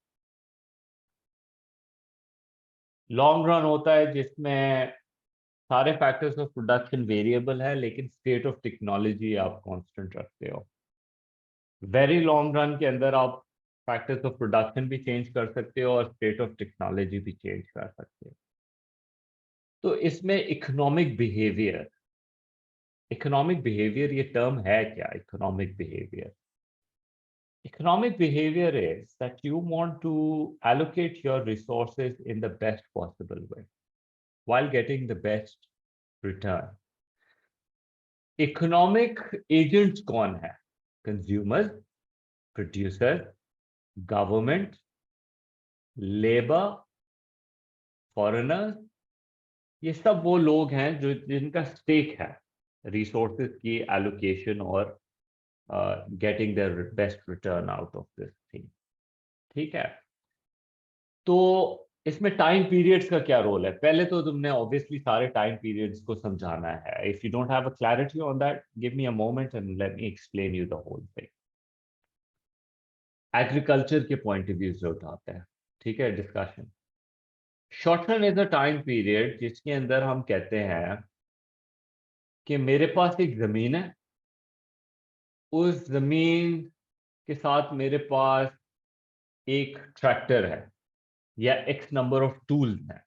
लॉन्ग रन होता है जिसमें सारे फैक्टर्स ऑफ प्रोडक्शन वेरिएबल है लेकिन स्टेट ऑफ टेक्नोलॉजी आप कांस्टेंट रखते हो. वेरी लॉन्ग रन के अंदर आप फैक्टर्स ऑफ प्रोडक्शन भी चेंज कर सकते हो और स्टेट ऑफ टेक्नोलॉजी भी चेंज कर सकते हो. तो इसमें इकोनॉमिक बिहेवियर ये टर्म है क्या? Economic behaviour. Economic behavior is that you want to allocate your resources in the best possible way while getting the best return. Economic agents कौन है? Consumers, producers, government, labor, foreigners. ये सब वो लोग हैं जो जिनका स्टेक है रिसोर्सेज की एलोकेशन और getting the best return out of this thing. ठीक है. तो इसमें टाइम पीरियड्स का क्या रोल है? पहले तो तुमने ऑब्वियसली सारे टाइम पीरियड्स को समझाना है. If you don't have a clarity on that, give me a moment and let me explain you the whole thing. Agriculture के पॉइंट ऑफ व्यू से उठाते हैं. ठीक है discussion. Short run is a time period जिसके अंदर हम कहते हैं कि मेरे पास एक जमीन है, उस जमीन के साथ मेरे पास एक ट्रैक्टर है या एक्स नंबर ऑफ टूल्स हैं.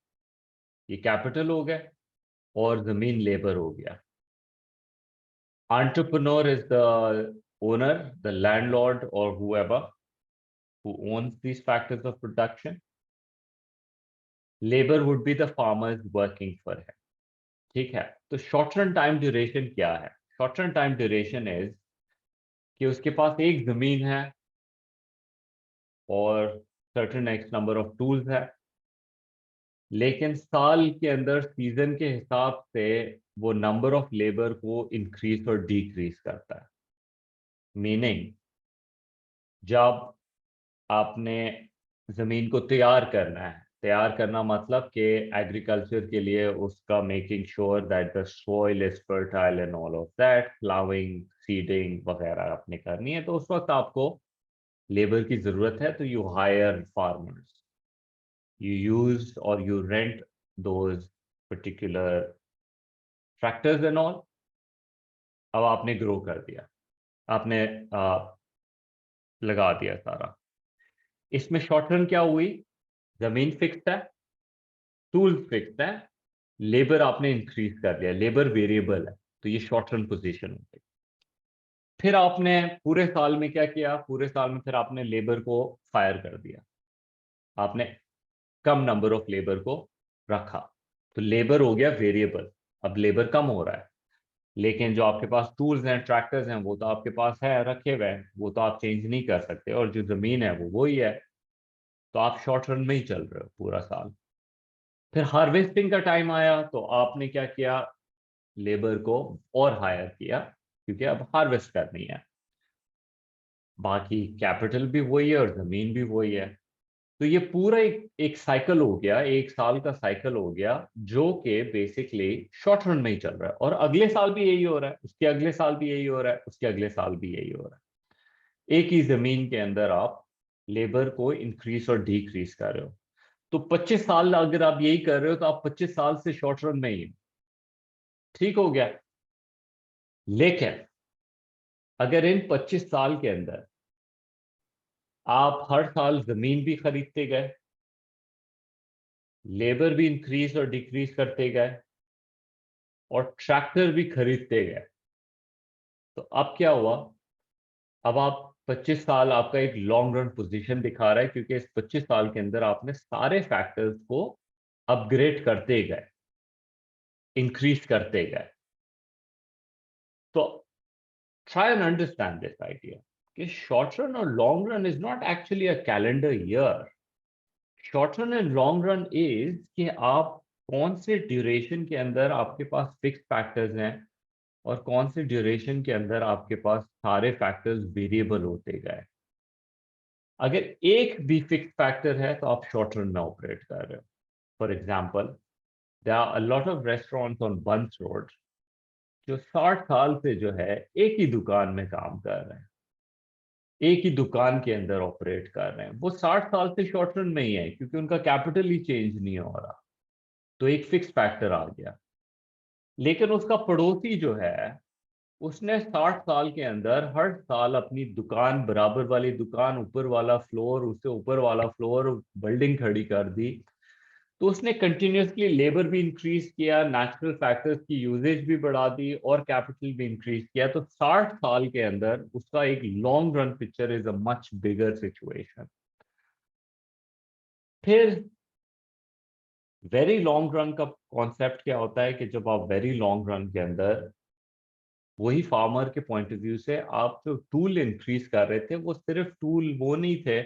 ये कैपिटल हो गया और जमीन लेबर हो गया. Entrepreneur is the owner, the landlord, or whoever who owns these factors of production. Labor would be the farmers working for him. ठीक है, तो शॉर्ट रन टाइम ड्यूरेशन क्या है? Short run time duration is कि उसके पास एक जमीन है और certain x number of tools है, लेकिन साल के अंदर सीजन के हिसाब से वो नंबर ऑफ लेबर को इंक्रीज और डिक्रीज करता है। मीनिंग, जब आपने जमीन को तैयार करना है, तैयार करना मतलब कि एग्रीकल्चर के लिए उसका making sure that the soil is fertile and all of that, ploughing, seeding वगैरह आपने करनी है, तो उस वक्त आपको लेबर की जरूरत है, तो you hire farmers, you use or you rent those particular tractors and all। अब आपने ग्रो कर दिया, आपने लगा दिया सारा। इसमें शॉर्ट रन क्या हुई? जमीन फिक्स्ड है, टूल्स फिक्स्ड है, लेबर आपने इंक्रीज कर दिया, लेबर वेरिएबल है, तो ये शॉर्ट रन पोजीशन हो गई। फिर आपने पूरे साल में क्या किया? पूरे साल में फिर आपने लेबर को फायर कर दिया, आपने कम नंबर ऑफ लेबर को रखा, तो लेबर हो गया वेरिएबल। अब लेबर कम हो रहा है, लेकिन जो आपके पास टूल्स हैं, ट्रैक्टर्स हैं, वो तो आपके पास है, रखे हुए हैं, वो तो आप चेंज नहीं कर सकते, और जो जमीन है वो वही है, तो आप शॉर्ट रन में ही चल रहे हो पूरा साल। फिर हार्वेस्टिंग का टाइम आया, तो आपने क्या किया? लेबर को और हायर किया, क्योंकि अब हार्वेस्ट करनी है। बाकी कैपिटल भी वही है और जमीन भी वही है, तो ये पूरा एक साइकिल हो गया, एक साल का साइकिल हो गया, जो कि बेसिकली शॉर्ट रन में ही चल रहा है, और अगले साल भी यही हो रहा है, उसके अगले साल भी यही हो रहा है, उसके अगले साल भी यही हो रहा है। एक ही जमीन के अंदर आप लेबर को इंक्रीज और डिक्रीज कर रहे हो, तो 25 साल अगर आप यही कर रहे हो, तो आप 25 साल से शॉर्ट रन में ही हो। ठीक हो गया। लेकिन अगर इन 25 साल के अंदर आप हर साल जमीन भी खरीदते गए, लेबर भी इंक्रीज और डिक्रीज करते गए, और ट्रैक्टर भी खरीदते गए, तो अब क्या हुआ? अब आप 25 साल आपका एक लॉन्ग रन पोजीशन दिखा रहा है, क्योंकि इस 25 साल के अंदर आपने सारे फैक्टर्स को अपग्रेड करते गए, इंक्रीज करते गए। तो try and understand this idea कि शॉर्ट रन और long run is not actually a calendar year. Short run and long run is कि आप कौन से ड्यूरेशन के अंदर आपके पास फिक्स फैक्टर्स हैं, और कौन से ड्यूरेशन के अंदर आपके पास सारे फैक्टर्स वेरिएबल होते गए। अगर एक भी फिक्स फैक्टर है, तो आप शॉर्ट रन में ऑपरेट कर रहे हो। For example, there are a lot of restaurants on Burns Road जो 60 साल से जो है एक ही दुकान में काम कर रहे हैं, एक ही दुकान के अंदर ऑपरेट कर रहे हैं। वो 60 साल से शॉर्ट रन में ही है, क्योंकि उनका कैपिटल ही चेंज नहीं हो रहा, तो एक फिक्स फैक्टर आ गया। लेकिन उसका पड़ोसी जो है, उसने 60 साल के अंदर हर साल अपनी दुकान, बराबर वाली दुकान, ऊपर वाला फ्लोर, उससे ऊपर वाला फ्लोर, बिल्डिंग खड़ी कर दी, तो उसने कंटिन्यूसली लेबर भी इंक्रीज किया, नेचुरल फैक्टर्स की यूजेज भी बढ़ा दी, और कैपिटल भी इंक्रीज किया। तो 60 साल के अंदर उसका एक long run picture is a much bigger situation. फिर वेरी लॉन्ग रन का कॉन्सेप्ट क्या होता है कि जब आप वेरी लॉन्ग रन के अंदर, वही फार्मर के पॉइंट ऑफ व्यू से, आप जो टूल इंक्रीज कर रहे थे, वो सिर्फ टूल वो नहीं थे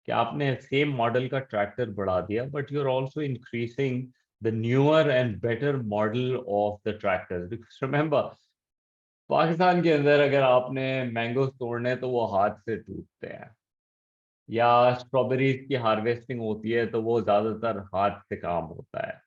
कि आपने सेम मॉडल का ट्रैक्टर बढ़ा दिया, but you are also increasing the newer and better model of the tractors. Because remember, Pakistan के अंदर अगर आपने मैंगोस तोड़ने, तो वो हाथ से टूटते हैं, या स्ट्रॉबेरीज की हार्वेस्टिंग होती है, तो वो ज्यादातर हाथ से काम होता है,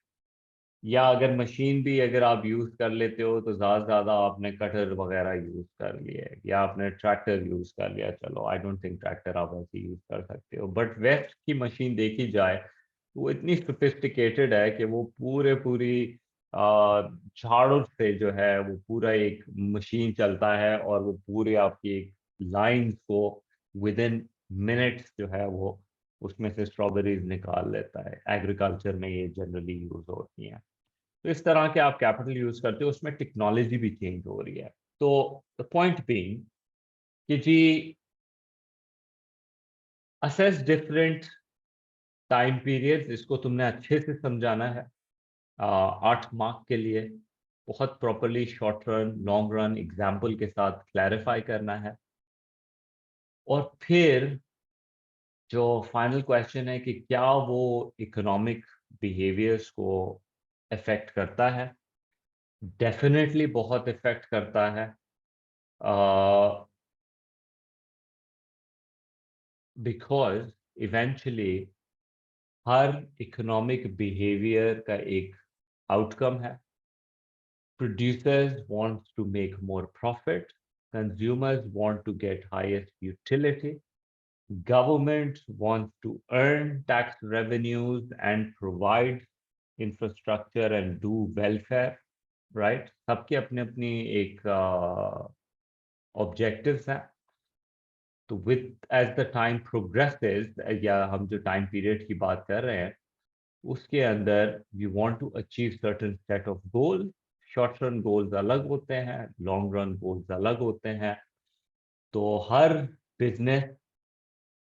या अगर मशीन भी अगर आप यूज कर लेते हो, तो ज्यादा से ज्यादा आपने कटर वगैरह यूज कर लिए, या आपने ट्रैक्टर यूज कर लिया। चलो, आई डोंट थिंक ट्रैक्टर आप ऐसे यूज कर सकते हो, बट वेस्ट की मशीन देखी जाए, तो वो इतनी सोफिस्टिकेटेड है कि वो पूरी झाड़ू से जो है, वो पूरा एक मशीन चलता है, और वो पूरे आपकी एक लाइंस को विद इन मिनट्स जो है, वो उसमें से स्ट्रॉबेरीज निकाल लेता है। एग्रीकल्चर में ये जनरली यूज होती हैं। तो इस तरह के आप कैपिटल यूज करते हो, उसमें टेक्नोलॉजी भी चेंज हो रही है। तो द पॉइंट बीइंग कि जी असेस डिफरेंट टाइम पीरियड्स, इसको तुमने अच्छे से समझाना है 8 मार्क के लिए, बहुत properly short run long run example के साथ क्लैरिफाई करना है। और फिर जो फाइनल क्वेश्चन है कि क्या वो इकोनॉमिक बिहेवियर्स को अफेक्ट करता है, डेफिनेटली बहुत इफेक्ट करता है। Because eventually her economic behaviour का एक आउटकम है। Producers want to make more profit, consumers want to get highest utility, government wants to earn tax revenues and provide infrastructure and do welfare, right? सबके अपने अपनी एक objectives हैं। तो with as the time progresses, या हम जो time period की बात कर रहे हैं उसके अंदर we want to achieve certain set of goals. Short run goals अलग होते हैं, लॉन्ग रन गोल्स अलग होते हैं। तो हर बिजनेस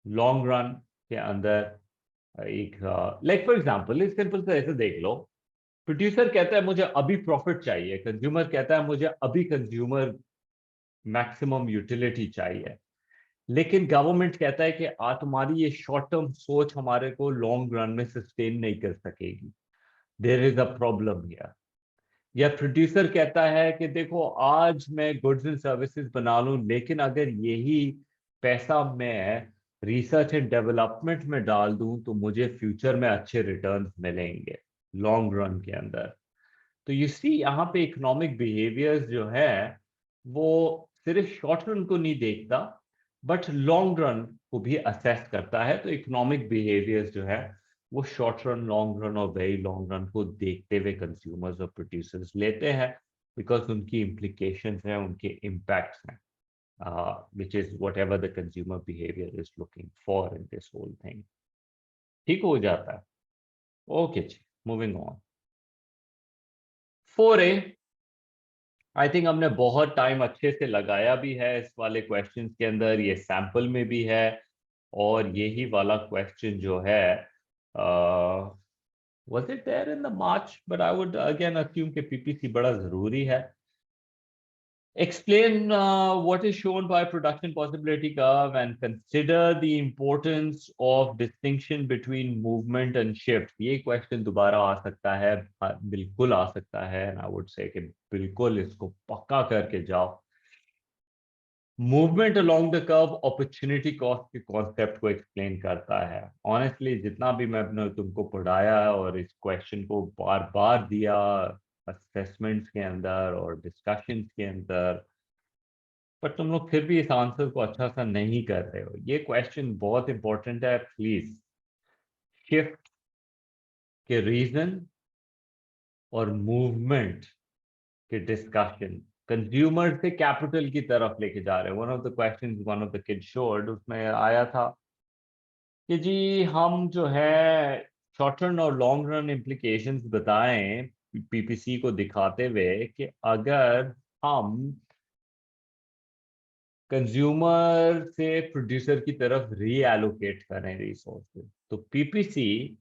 लॉन्ग रन के अंदर एक लाइक फॉर एग्जांपल इस सिंपल से ऐसे देख लो, प्रोड्यूसर कहता है मुझे अभी प्रॉफिट चाहिए, कंज्यूमर कहता है मुझे अभी कंज्यूमर मैक्सिमम यूटिलिटी चाहिए, लेकिन गवर्नमेंट कहता है कि तुम्हारी ये शॉर्ट टर्म सोच हमारे को लॉन्ग रन में सस्टेन नहीं कर सकेगी, there is a problem here. या प्रोड्यूसर कहता है कि देखो आज मैं गुड्स एंड सर्विसेज बना लूं, लेकिन अगर यही पैसा मैं रिसर्च एंड डेवलपमेंट में डाल दूं तो मुझे फ्यूचर में अच्छे रिटर्न्स मिलेंगे लॉन्ग रन के अंदर। तो यू सी यहाँ पे इकोनॉमिक बिहेवियर्स जो है वो सिर्फ शॉर्ट रन को नहीं देखता बट लॉन्ग रन को भी असेस करता है। तो इकोनॉमिक बिहेवियर्स जो है वो शॉर्ट रन लॉन्ग रन और वेरी लॉन्ग रन को देखते हुए कंज्यूमर्स और प्रोड्यूसर्स लेते हैं, बिकॉज उनकी इम्प्लीकेशंस हैं, उनके इम्पैक्ट्स हैं, which is whatever the consumer behavior is looking for in this whole thing। ठीक हो जाता है। ओके जी, moving on. 4A, I think हमने बहुत टाइम अच्छे से लगाया भी है इस वाले क्वेश्चंस के अंदर, ये सैंपल में भी है। और यही वाला क्वेश्चन जो है was it there in the March, but I would again assume कि पीपीसी बड़ा जरूरी है। Explain what is shown by production possibility curve and consider the importance of distinction between movement and shift। ये question दोबारा आ सकता है, बिल्कुल आ सकता है, and I would say कि बिल्कुल इसको पक्का करके जाओ। Movement along the curve opportunity cost के कॉन्सेप्ट को एक्सप्लेन करता है। ऑनेस्टली जितना भी मैंने तुमको पढ़ाया और इस क्वेश्चन को बार बार दिया असेसमेंट्स के अंदर और डिस्कशंस के अंदर, पर तुम लोग फिर भी इस आंसर को अच्छा सा नहीं कर रहे हो। ये क्वेश्चन बहुत इंपॉर्टेंट है। प्लीज शिफ्ट के रीजन और मूवमेंट के डिस्कशन कंज्यूमर से कैपिटल की तरफ लेके जा रहे हैं। One of the questions one of the kid assured उसमें आया था कि जी हम जो है शॉर्ट रन और लॉन्ग रन इम्प्लीकेशंस बताएं पीपीसी को दिखाते हुए कि अगर हम कंज्यूमर से प्रोड्यूसर की तरफ रीएलोकेट करें रिसोर्सेज, तो PPC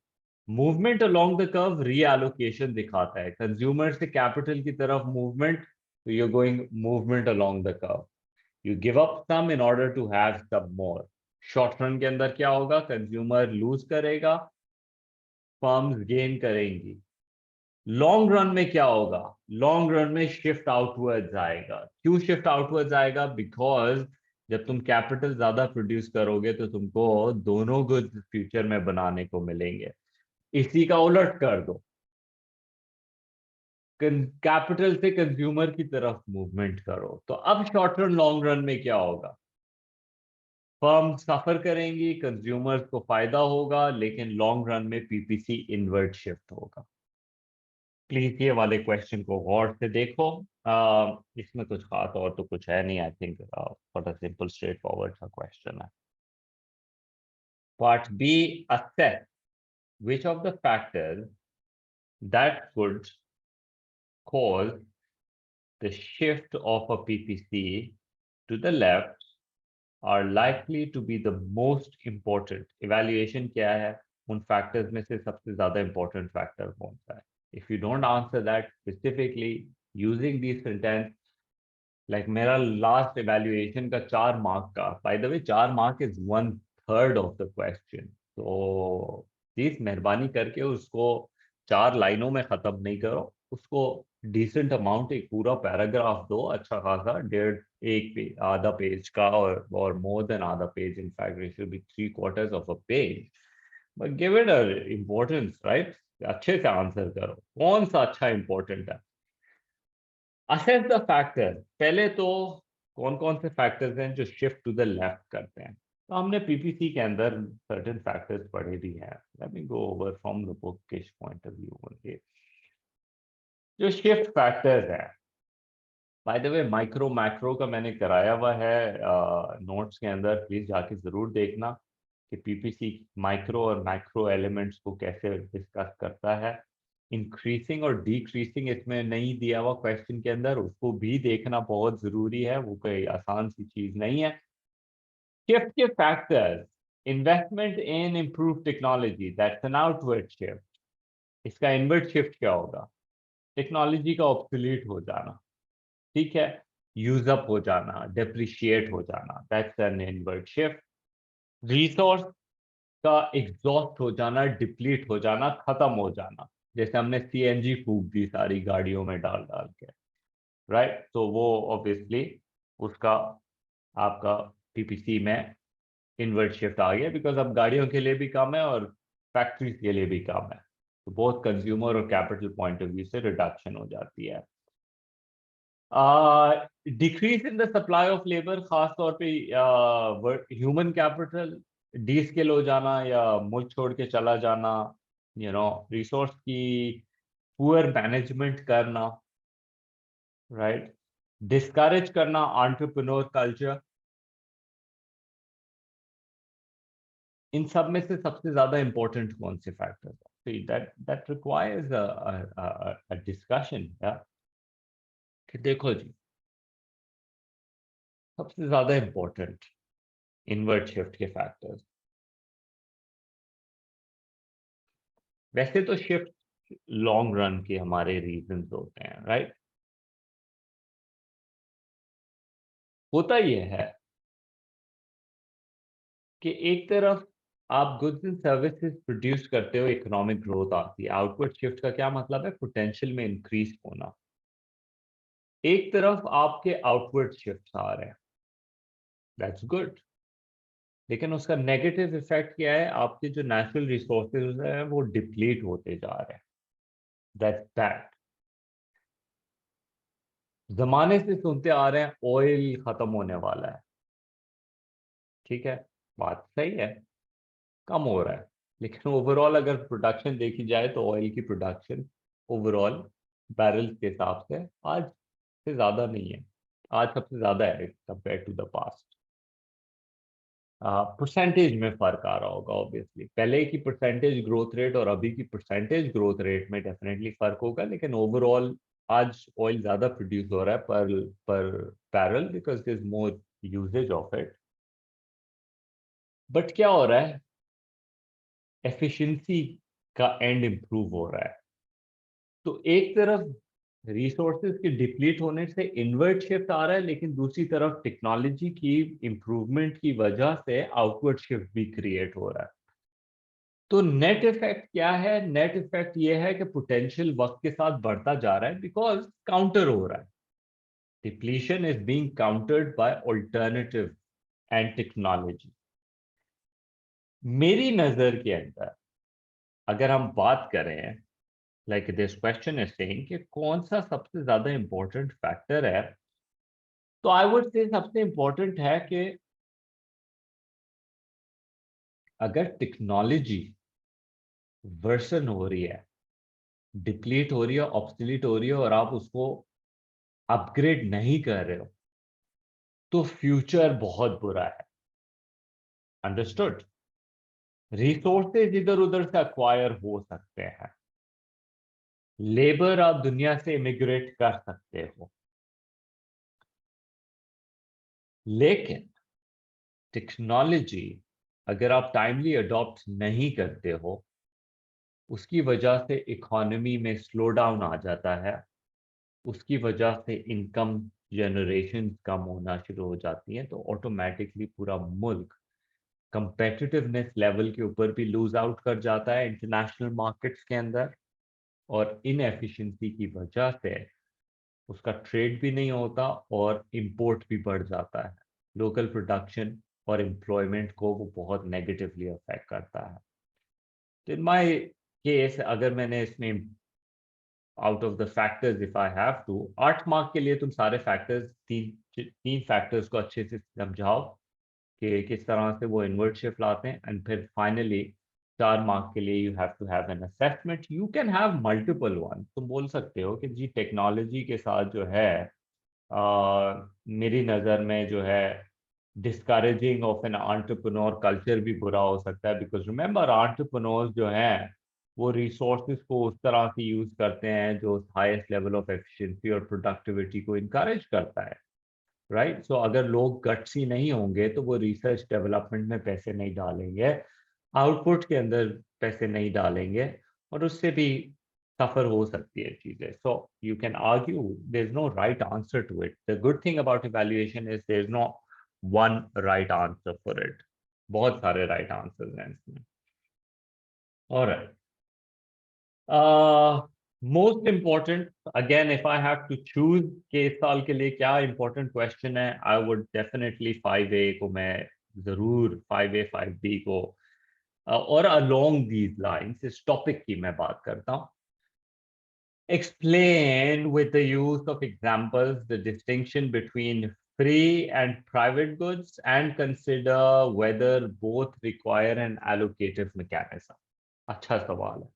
movement along the curve reallocation दिखाता है। कंज्यूमर से कैपिटल की तरफ मूवमेंट, तो you going movement along the curve, you give up some in order to have some more. Short run के अंदर क्या होगा, कंज्यूमर लूज करेगा, फर्म्स गेन करेंगी। लॉन्ग रन में क्या होगा, लॉन्ग रन में शिफ्ट आउटवर्ड्स आएगा। क्यों शिफ्ट आउटवर्ड्स आएगा, बिकॉज जब तुम कैपिटल ज्यादा प्रोड्यूस करोगे तो तुमको दोनों गुड्स फ्यूचर में बनाने को मिलेंगे। इसी का उलट कर दो, कैपिटल से कंज्यूमर की तरफ मूवमेंट करो, तो अब शॉर्ट रन लॉन्ग रन में क्या होगा, फर्म सफर करेंगी, कंज्यूमर्स को फायदा होगा, लेकिन लॉन्ग रन में पीपीसी इनवर्ट शिफ्ट होगा। प्लीज ये वाले क्वेश्चन को गौर से देखो। इसमें कुछ खास और तो कुछ है नहीं, I think for simple straightforward सा क्वेश्चन है। Part B, assess which of the factors that could cause the shift of a PPC to the left are likely to be the most important. Evaluation क्या है? उन factors में से सबसे ज़्यादा important factor कौन सा है? If you don't answer that specifically using these sentence, like मेरा last evaluation का 4 mark का, by the way 4 mark is 1/3 of the question. तो प्लीज मेहरबानी करके उसको 4 लाइनों में खत्म नहीं करो, उसको डिसेंट अमाउंट एक पूरा पैराग्राफ दो, अच्छा खासा एक पेज, आधा पेज का, और मोर देन आधा page, in fact it should be 3/4 of a page, but give it a importance, right? अच्छे से आंसर करो, कौन सा अच्छा इंपॉर्टेंट है। असेस द फैक्टर, पहले तो कौन कौन से फैक्टर्स हैं जो शिफ्ट टू द लेफ्ट करते हैं। तो हमने पीपीसी के अंदर सर्टेन फैक्टर्स पढ़े भी हैं, let me go over from the bookish point of view only. जो शिफ्ट फैक्टर्स है, bye the way micro macro का मैंने कराया हुआ है नोट्स के अंदर, प्लीज जाके जरूर देखना कि पीपीसी माइक्रो और मैक्रो एलिमेंट्स को कैसे डिस्कस करता है। इंक्रीजिंग और डिक्रीजिंग इसमें नहीं दिया हुआ क्वेश्चन के अंदर, उसको भी देखना बहुत जरूरी है, वो कोई आसान सी चीज नहीं है। शिफ्ट के factors, investment in improve technology, that's an outward shift. इसका इनवर्ट शिफ्ट क्या होगा? टेक्नोलॉजी का ऑब्सोलीट हो जाना, ठीक है, यूज अप हो जाना, डेप्रिशिएट हो जाना, that's an inward shift. Resource का एग्जॉस्ट हो जाना, डिप्लीट हो जाना, खत्म हो जाना, जैसे हमने सीएनजी फूक दी सारी गाड़ियों में डाल डाल के, राइट? तो वो ऑब्वियसली उसका आपका पीपीसी में इनवर्ट शिफ्ट आ गया, बिकॉज अब गाड़ियों के लिए भी कम है और फैक्ट्रीज के लिए भी कम है, तो बहुत कंज्यूमर और कैपिटल पॉइंट ऑफ व्यू से रिडक्शन हो जाती है। Decrease in the supply of labour, खास तौर पे ह्यूमन कैपिटल डी स्किल हो जाना या मुल्क छोड़ के चला जाना, रिसोर्स की पुअर मैनेजमेंट करना, राइट? डिस्करेज करना एंटरप्रेन्योर कल्चर। इन सब में से सबसे ज्यादा इंपॉर्टेंट कौन से फैक्टर्स है? दैट रिक्वायर्स अ डिस्कशन, कि देखो जी, सबसे ज्यादा इंपॉर्टेंट इनवर्ट शिफ्ट के फैक्टर्स, वैसे तो शिफ्ट लॉन्ग रन के हमारे रीजंस होते हैं, राइट? होता यह है कि एक तरफ आप गुड्स एंड सर्विसेज प्रोड्यूस करते हो, इकोनॉमिक ग्रोथ आती है, आउटवर्ड शिफ्ट का क्या मतलब है? पोटेंशियल में इंक्रीज होना। एक तरफ आपके आउटवर्ड शिफ्ट आ रहे हैं, दैट्स गुड, लेकिन उसका नेगेटिव इफेक्ट क्या है? आपके जो नेचुरल रिसोर्सेज हैं वो डिप्लीट होते जा रहे हैं, दैट्स बैड। जमाने से सुनते आ रहे हैं ऑयल खत्म होने वाला है, ठीक है, बात सही है, कम हो रहा है, लेकिन ओवरऑल अगर प्रोडक्शन देखी जाए तो ऑयल की प्रोडक्शन ओवरऑल बैरल्स के हिसाब से आज से ज्यादा नहीं है, आज सबसे ज्यादा है compare to the past. Percentage में फर्क आ रहा होगा ऑब्वियसली, पहले की परसेंटेज ग्रोथ रेट और अभी की परसेंटेज ग्रोथ रेट में डेफिनेटली फर्क होगा, लेकिन ओवरऑल आज ऑयल ज्यादा प्रोड्यूस हो रहा है पर barrel, because there is more usages of it. But क्या हो रहा है? एफिशिएंसी का एंड इंप्रूव हो रहा है। तो एक तरफ रिसोर्सेज के डिप्लीट होने से इनवर्ट शिफ्ट आ रहा है, लेकिन दूसरी तरफ टेक्नोलॉजी की इंप्रूवमेंट की वजह से आउटवर्ड शिफ्ट भी क्रिएट हो रहा है। तो नेट इफेक्ट क्या है? नेट इफेक्ट ये है कि पोटेंशियल वक्त के साथ बढ़ता जा रहा है, बिकॉज काउंटर हो रहा है, depletion is being countered by alternative and technology. मेरी नजर के अंदर अगर हम बात करें, like this question is saying कि कौन सा सबसे ज्यादा इंपॉर्टेंट फैक्टर है, तो आई वुड से सबसे इंपॉर्टेंट है कि अगर टेक्नोलॉजी वर्सन हो रही है, डिप्लीट हो रही है, ऑब्सोलीट हो रही है, और आप उसको अपग्रेड नहीं कर रहे हो, तो फ्यूचर बहुत बुरा है। अंडरस्टूड? रिसोर्सेज इधर उधर से अक्वायर हो सकते हैं, लेबर आप दुनिया से इमिग्रेट कर सकते हो, लेकिन टेक्नोलॉजी अगर आप टाइमली अडॉप्ट नहीं करते हो, उसकी वजह से इकोनॉमी में स्लो डाउन आ जाता है, उसकी वजह से इनकम जनरेशन कम होना शुरू हो जाती है, तो ऑटोमेटिकली पूरा मुल्क कंपेटिटिवनेस लेवल के ऊपर भी लूज आउट कर जाता है इंटरनेशनल मार्केट्स के अंदर, और इनएफिशिएंसी की वजह से उसका ट्रेड भी नहीं होता और इंपोर्ट भी बढ़ जाता है। लोकल प्रोडक्शन और एम्प्लॉयमेंट को वो बहुत नेगेटिवली अफेक्ट करता है। तो इन माय केस, अगर मैंने इसमें out of the factors if I have to, 8 mark के लिए तुम सारे फैक्टर्स, तीन फैक्टर्स को अच्छे से समझाओ कि किस तरह से वो इनवर्ट शिफ्ट लाते हैं, एंड फिर फाइनली 4 मार्क के लिए you have to have an assessment. You can have multiple one. तुम बोल सकते हो कि जी टेक्नोलॉजी के साथ जो है मेरी नज़र में जो है discouraging of an entrepreneur culture भी बुरा हो सकता है, बिकॉज रिमेंबर एंटरप्रेन्योर्स जो हैं वो रिसोर्सेज को उस तरह से यूज करते हैं जो हाईएस्ट लेवल ऑफ एफिशिएंसी और प्रोडक्टिविटी को इनकरेज करता है, राइट। सो अगर लोग गट्सी नहीं होंगे तो वो रिसर्च डेवलपमेंट में पैसे नहीं डालेंगे, आउटपुट के अंदर पैसे नहीं डालेंगे, और उससे भी सफर हो सकती है चीजें। So you can argue, there is no right answer to it. The good thing about evaluation is there is no one right answer for it. बहुत सारे राइट आंसर्स हैं इसमें। Alright, most important, again if I have to choose कि इस साल के लिए क्या इम्पोर्टेंट क्वेश्चन है, आई वुड डेफिनेटली 5A को मैं जरूर, 5A 5B को, और अलोंग दीज लाइंस इस टॉपिक की मैं बात करता हूँ। Explain with the use of examples the distinction between free and private goods and consider whether both require an allocative mechanism. अच्छा सवाल है।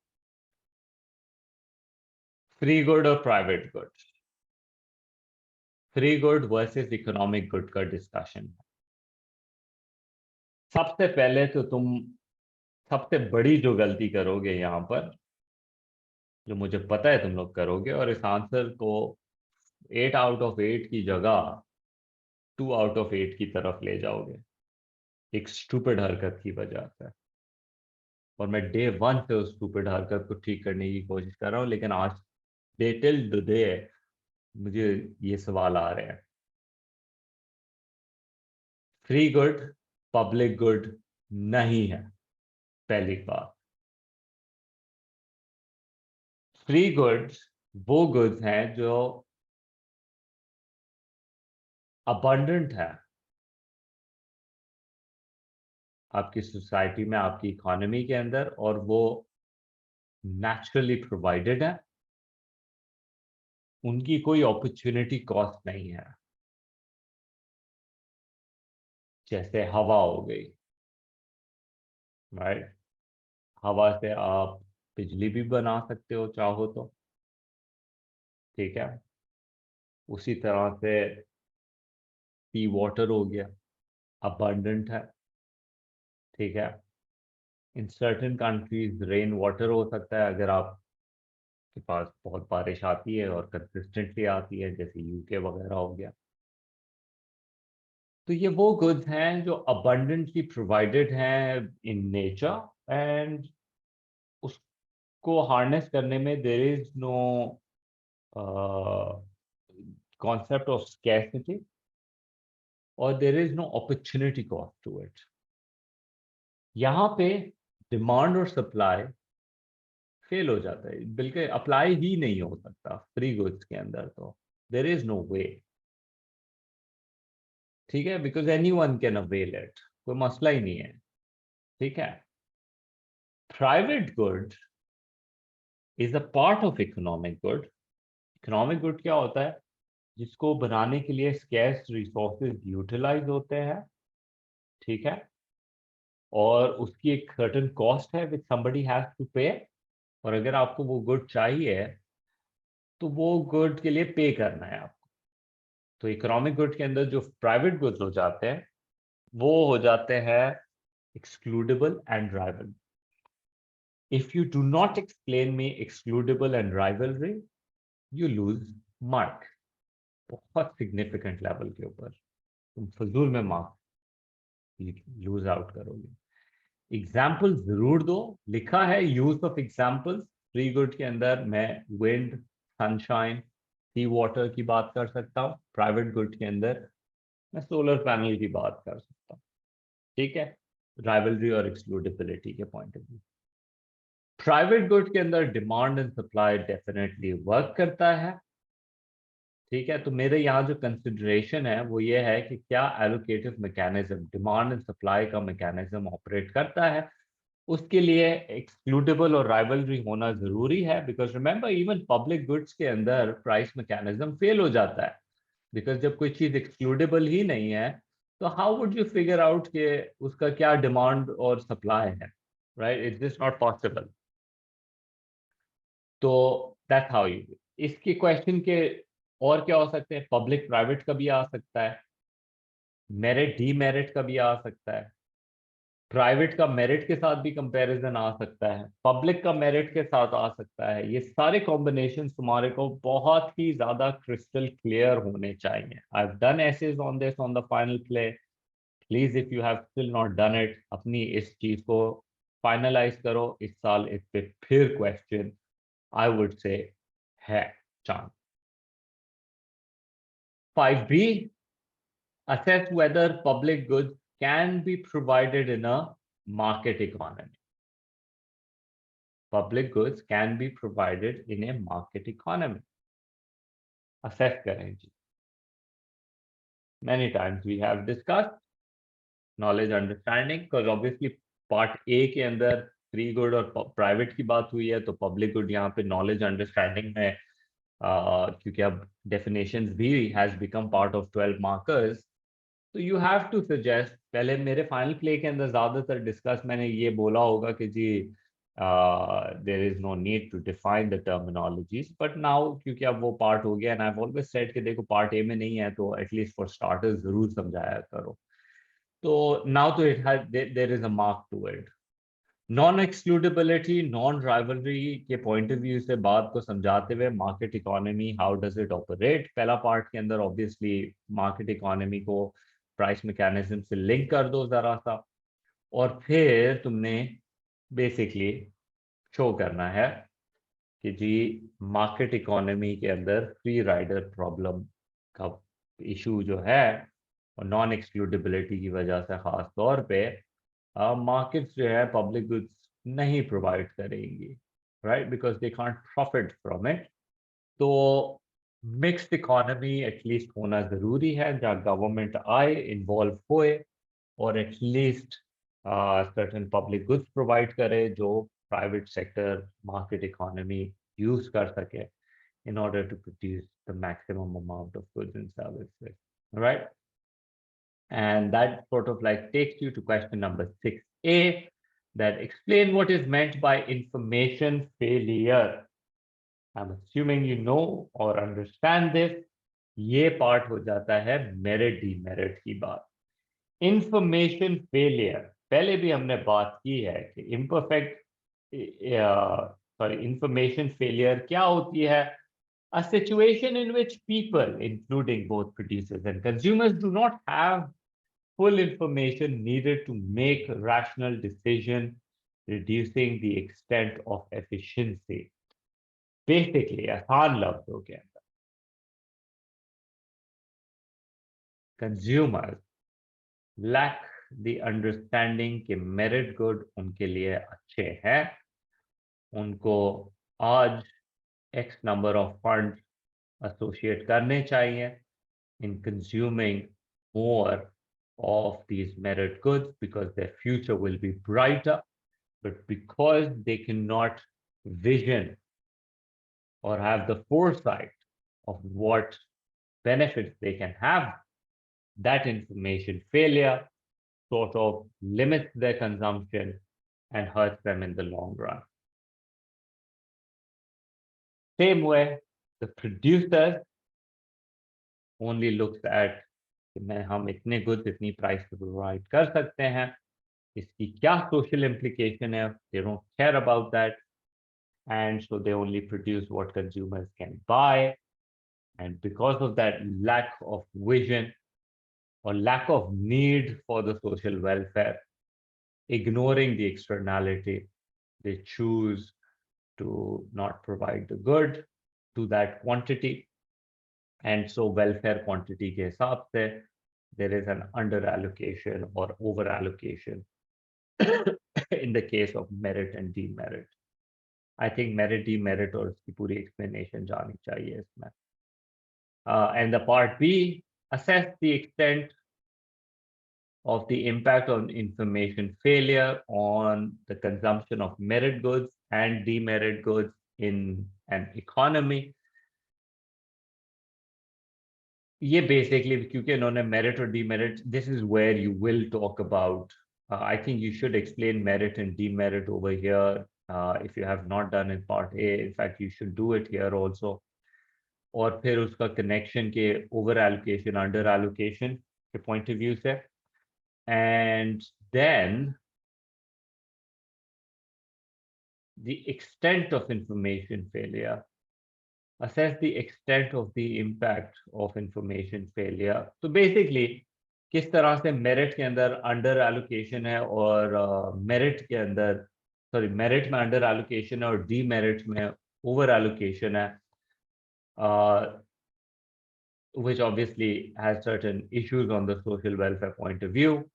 फ्री गुड और private good, free good versus economic good का डिस्कशन है। सबसे पहले तो तुम सबसे बड़ी जो गलती करोगे यहाँ पर, जो मुझे पता है तुम लोग करोगे, और इस आंसर को 8 आउट ऑफ 8 की जगह 2 आउट ऑफ 8 की तरफ ले जाओगे एक स्टूपिड हरकत की वजह से। और मैं डे वन से उस स्टूपिड हरकत को ठीक करने की कोशिश कर रहा हूँ, लेकिन आज डे टिल टुडे मुझे ये सवाल आ रहे हैं। फ्री गुड पब्लिक गुड नहीं है, पहली बात। फ्री गुड्स वो गुड्स हैं जो अबंडेंट है आपकी सोसाइटी में, आपकी इकोनॉमी के अंदर, और वो नेचुरली प्रोवाइडेड है, उनकी कोई अपॉर्चुनिटी कॉस्ट नहीं है। जैसे हवा हो गई, राइट। हवा से आप बिजली भी बना सकते हो चाहो तो, ठीक है। उसी तरह से सी वाटर हो गया, अबंडेंट है, ठीक है। In certain countries rain water हो सकता है अगर आपके पास बहुत बारिश आती है और कंसिस्टेंटली आती है, जैसे यूके वगैरह हो गया। तो ये वो गुड्स हैं जो अबंडेंटली प्रोवाइडेड हैं इन नेचर, एंड उसको हार्नेस करने में there is no concept of scarcity, और there is no opportunity cost to it. यहाँ पे डिमांड और सप्लाई फेल हो जाता है, बिल्कुल अप्लाई ही नहीं हो सकता फ्री गुड्स के अंदर, तो देयर इज नो वे, ठीक है, because any one can avail it, कोई मसला ही नहीं है, ठीक है। Private good is a part of economic good. Economic good क्या होता है? जिसको बनाने के लिए स्कैर्स रिसोर्सेज यूटिलाइज होते हैं, ठीक है, और उसकी एक सर्टेन कॉस्ट है विच somebody हैज टू पे, और अगर आपको वो गुड चाहिए तो वो गुड के लिए पे करना है आपको। तो इकोनॉमिक गुड के अंदर जो प्राइवेट गुड्स हो जाते हैं वो हो जाते हैं excludable and rival. If you do not explain me excludable and rivalry, you lose mark, बहुत सिग्निफिकेंट लेवल के ऊपर। तुम फजूल में मार्क्स लूज आउट करोगे। एग्जाम्पल जरूर दो, लिखा है use of examples free good के अंदर। मैं विंड, सनशाइन, सी वाटर की बात कर सकता हूँ। प्राइवेट गुड के अंदर मैं सोलर पैनल की बात कर सकता हूँ। ठीक है, राइवलरी और एक्सक्लूडेबिलिटी के point of view. Private good के अंदर demand and supply definitely work करता है। ठीक है, तो मेरे यहाँ जो कंसिडरेशन है वो ये है कि क्या allocative mechanism demand and supply का मैकेनिज्म ऑपरेट करता है। उसके लिए एक्सक्लूडेबल और राइवलरी होना जरूरी है, because remember even public goods के अंदर प्राइस मैकेनिज्म फेल हो जाता है। बिकॉज जब कोई चीज एक्सक्लूडेबल ही नहीं है तो how would you figure out कि उसका क्या डिमांड और सप्लाई है, right? It's just not possible. तो दैट हाउ यू, इसके क्वेश्चन के और क्या हो सकते हैं? पब्लिक प्राइवेट का भी आ सकता है, मेरिट डीमेरिट का भी आ सकता है, प्राइवेट का मेरिट के साथ भी कंपैरिजन आ सकता है, पब्लिक का मेरिट के साथ आ सकता है। ये सारे कॉम्बिनेशन तुम्हारे को बहुत ही ज्यादा क्रिस्टल क्लियर होने चाहिए। I have done essays on this on the final play. Please if you have still not done it, अपनी इस चीज को फाइनलाइज करो। इस साल इस पे फिर क्वेश्चन आई वुड से है chance. 5B, assess whether public goods can be provided in a market economy. Public goods can be provided in a market economy. Assess करें जी। Many times we have discussed knowledge understanding, because obviously part A के अंदर free good और private की बात हुई है, तो public good यहाँ पे नॉलेज अंडरस्टैंडिंग में क्योंकि अब डेफिनेशंस भी has become part of 12 markers, तो यू हैव टू सजेस्ट। पहले मेरे फाइनल प्ले के अंदर ज्यादातर डिस्कस मैंने ये बोला होगा कि जी there is no need to define the terminologies, but now क्योंकि अब वो पार्ट हो गया and I have always said कि देखो पार्ट ए में नहीं है तो एटलीस्ट फॉर स्टार्टर्स जरूर समझाया करो। तो नाउ तो it has there is a mark to it. Non excludability, non rivalry के पॉइंट ऑफ व्यू से बात को समझाते हुए market economy how does it operate, पहला पार्ट के अंदर ऑब्वियसली मार्केट इकोनॉमी को प्राइस मैकेनिज्म से लिंक कर दो जरा सा, और फिर तुमने बेसिकली शो करना है कि जी मार्केट इकोनॉमी के अंदर फ्री राइडर प्रॉब्लम का इशू जो है, और नॉन एक्सक्लूडेबिलिटी की वजह से खास तौर पे मार्केट्स जो है पब्लिक गुड्स नहीं प्रोवाइड करेंगी, right? Because they can't profit from it. तो मिक्स्ड इकोनॉमी एटलीस्ट होना जरूरी है, जहाँ गवर्नमेंट आए, इन्वॉल्व होए, और at least certain public goods provide करे जो private sector market economy use कर सके in order to produce the maximum amount of goods and services, right? And that sort of like takes you to question number 6A, that explain what is meant by information failure. I'm assuming you know or understand this. ये part हो जाता है merit demerit की बात। Information failure, पहले भी हमने बात की है कि इम्परफेक्ट इंफॉर्मेशन फेलियर क्या होती है? A situation in which people, including both producers and consumers, do not have full information needed to make rational decision, reducing the extent of efficiency. Basically, आसान लफ्जों के अंदर consumers lack the understanding कि merit good उनके लिए अच्छे हैं, उनको आज X number of funds associate करने चाहिए in consuming more of these merit goods because their future will be brighter, but because they cannot vision or have the foresight of what benefits they can have, that information failure sort of limits their consumption and hurts them in the long run. Same way, the producer only looks at कि मैं हम इतने goods इतनी price पे provide कर सकते हैं, इसकी क्या सोशल इम्प्लीकेशन है, they don't care about that, and so they only produce what consumers can buy, and because of that lack of vision or lack of need for the social welfare, ignoring the externality. They choose to not provide the good to that quantity. And so welfare quantity के हिसाब से there is an under allocation or over allocation in the case of merit and demerit. I think merit demerit और उसकी पूरी explanation जानी चाहिए इसमें. And the part B, assess the extent of the impact on information failure on the consumption of merit goods and demerit goods in an economy. ये basically क्योंकि इन्होंने merit और demerit, this is where you will talk about. I think you should explain merit and demerit over here. If you have not done in part A, in fact, you should do it here also. और फिर उसका connection के over allocation, under allocation के point of view से. And then the extent of information failure. Assess the extent of the impact of information failure. So basically, किस तरह से merit के अंदर अंडर एलोकेशन है और मेरिट के अंदर मेरिट में अंडर एलोकेशन है और डीमेरिट में ओवर एलोकेशन है, which obviously has certain issues on the social welfare point of view.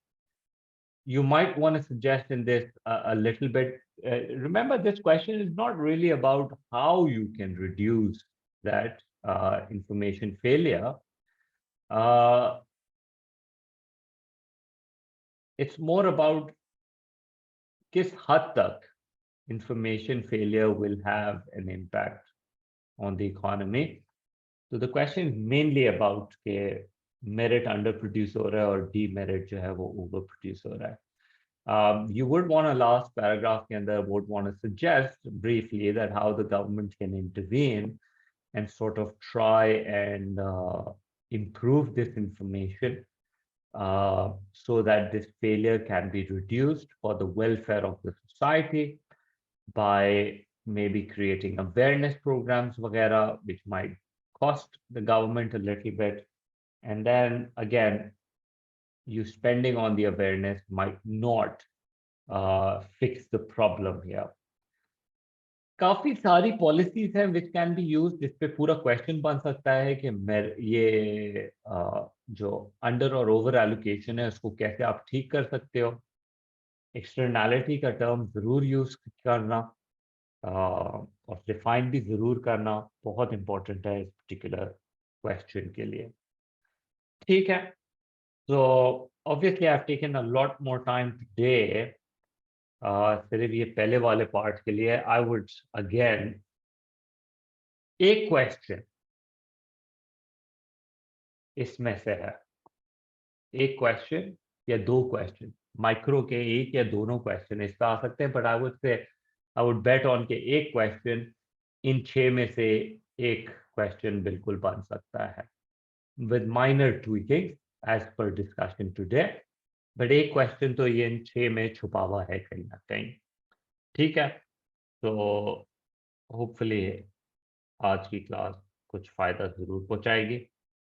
You might want to suggest in this a little bit. Remember, this question is not really about how you can reduce that information failure. It's more about किस हद तक information failure will have an impact on the economy. So the question is mainly about के merit underproduce हो रहा है और demerit जो है वो overproduce हो रहा है. You would want to last paragraph के अंदर would want to suggest briefly that how the government can intervene and sort of try and improve this information so that this failure can be reduced for the welfare of the society by maybe creating awareness programs vagera, which might cost the government a little bit. And then again, you spending on the awareness might not fix the problem here. काफी सारी policies हैं which can be used, जिस पे पूरा question बन सकता है कि ये जो अंडर और ओवर एलोकेशन है उसको कैसे आप ठीक कर सकते हो. एक्सटर्नैलिटी का टर्म जरूर यूज करना और डिफाइन भी जरूर करना बहुत इंपॉर्टेंट है इस पर्टिकुलर क्वेश्चन के लिए. ठीक है. So obviously I've taken a lot more time today. सिर्फ ये पहले वाले पार्ट के लिए I would again एक क्वेश्चन इसमें से है, एक क्वेश्चन या दो क्वेश्चन, माइक्रो के एक या दोनों क्वेश्चन इस पे आ सकते हैं, but I would bet on के एक क्वेश्चन इन 6 में से एक क्वेश्चन बिल्कुल बन सकता है with minor tweaking as per discussion today. But एक क्वेश्चन तो ये इन 6 में छुपा हुआ है कहीं ना कहीं. ठीक है. तो होपफुली आज की क्लास कुछ फायदा जरूर पहुंचाएगी.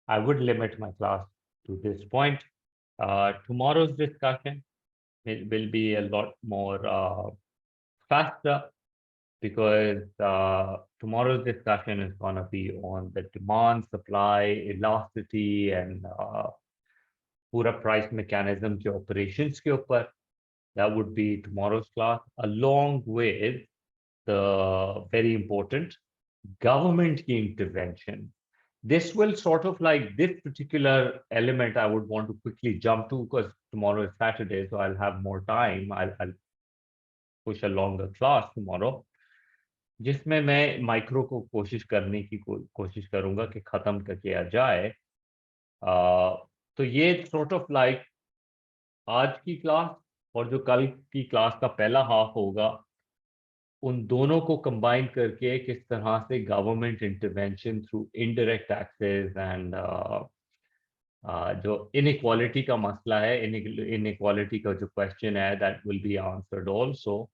I would limit my class to this point. Tomorrow's discussion will be a lot more faster because tomorrow's discussion is going to be on the demand, supply, elasticity and पूरा price mechanism के operations के ऊपर. That would be tomorrow's class, along with the very important government की intervention. This will sort of like this particular element I would want to quickly jump to because tomorrow is Saturday, so I'll have more time. I'll push a longer class tomorrow, जिसमें मैं micro को कोशिश करने की कोशिश करूंगा कि खत्म कर किया जाए. तो ये sort of like आज की क्लास और जो कल की क्लास का पहला हाफ होगा उन दोनों को कंबाइन करके किस तरह से government intervention through indirect taxes and जो इनइक्वालिटी का मसला है, इनइक्वालिटी का जो क्वेश्चन है that will be answered also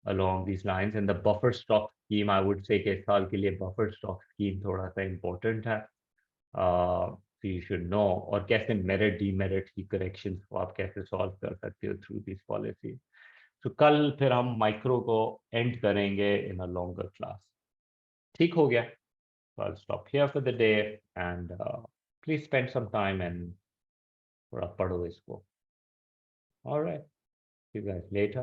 along these lines. And the buffer stock scheme, I would say कि इस साल के लिए buffer stock scheme थोड़ा सा important है. you should know, और कैसे मेरिट डीमेरिट की करेक्शंस को आप कैसे सॉल्व कर सकते हो थ्रू दिस पॉलिसी. तो कल फिर हम माइक्रो को एंड करेंगे इन अ लॉन्गर क्लास. ठीक हो गया? So I'll stop here for the day, and please spend some time and थोड़ा पढ़ो इसको. All right, see you guys later.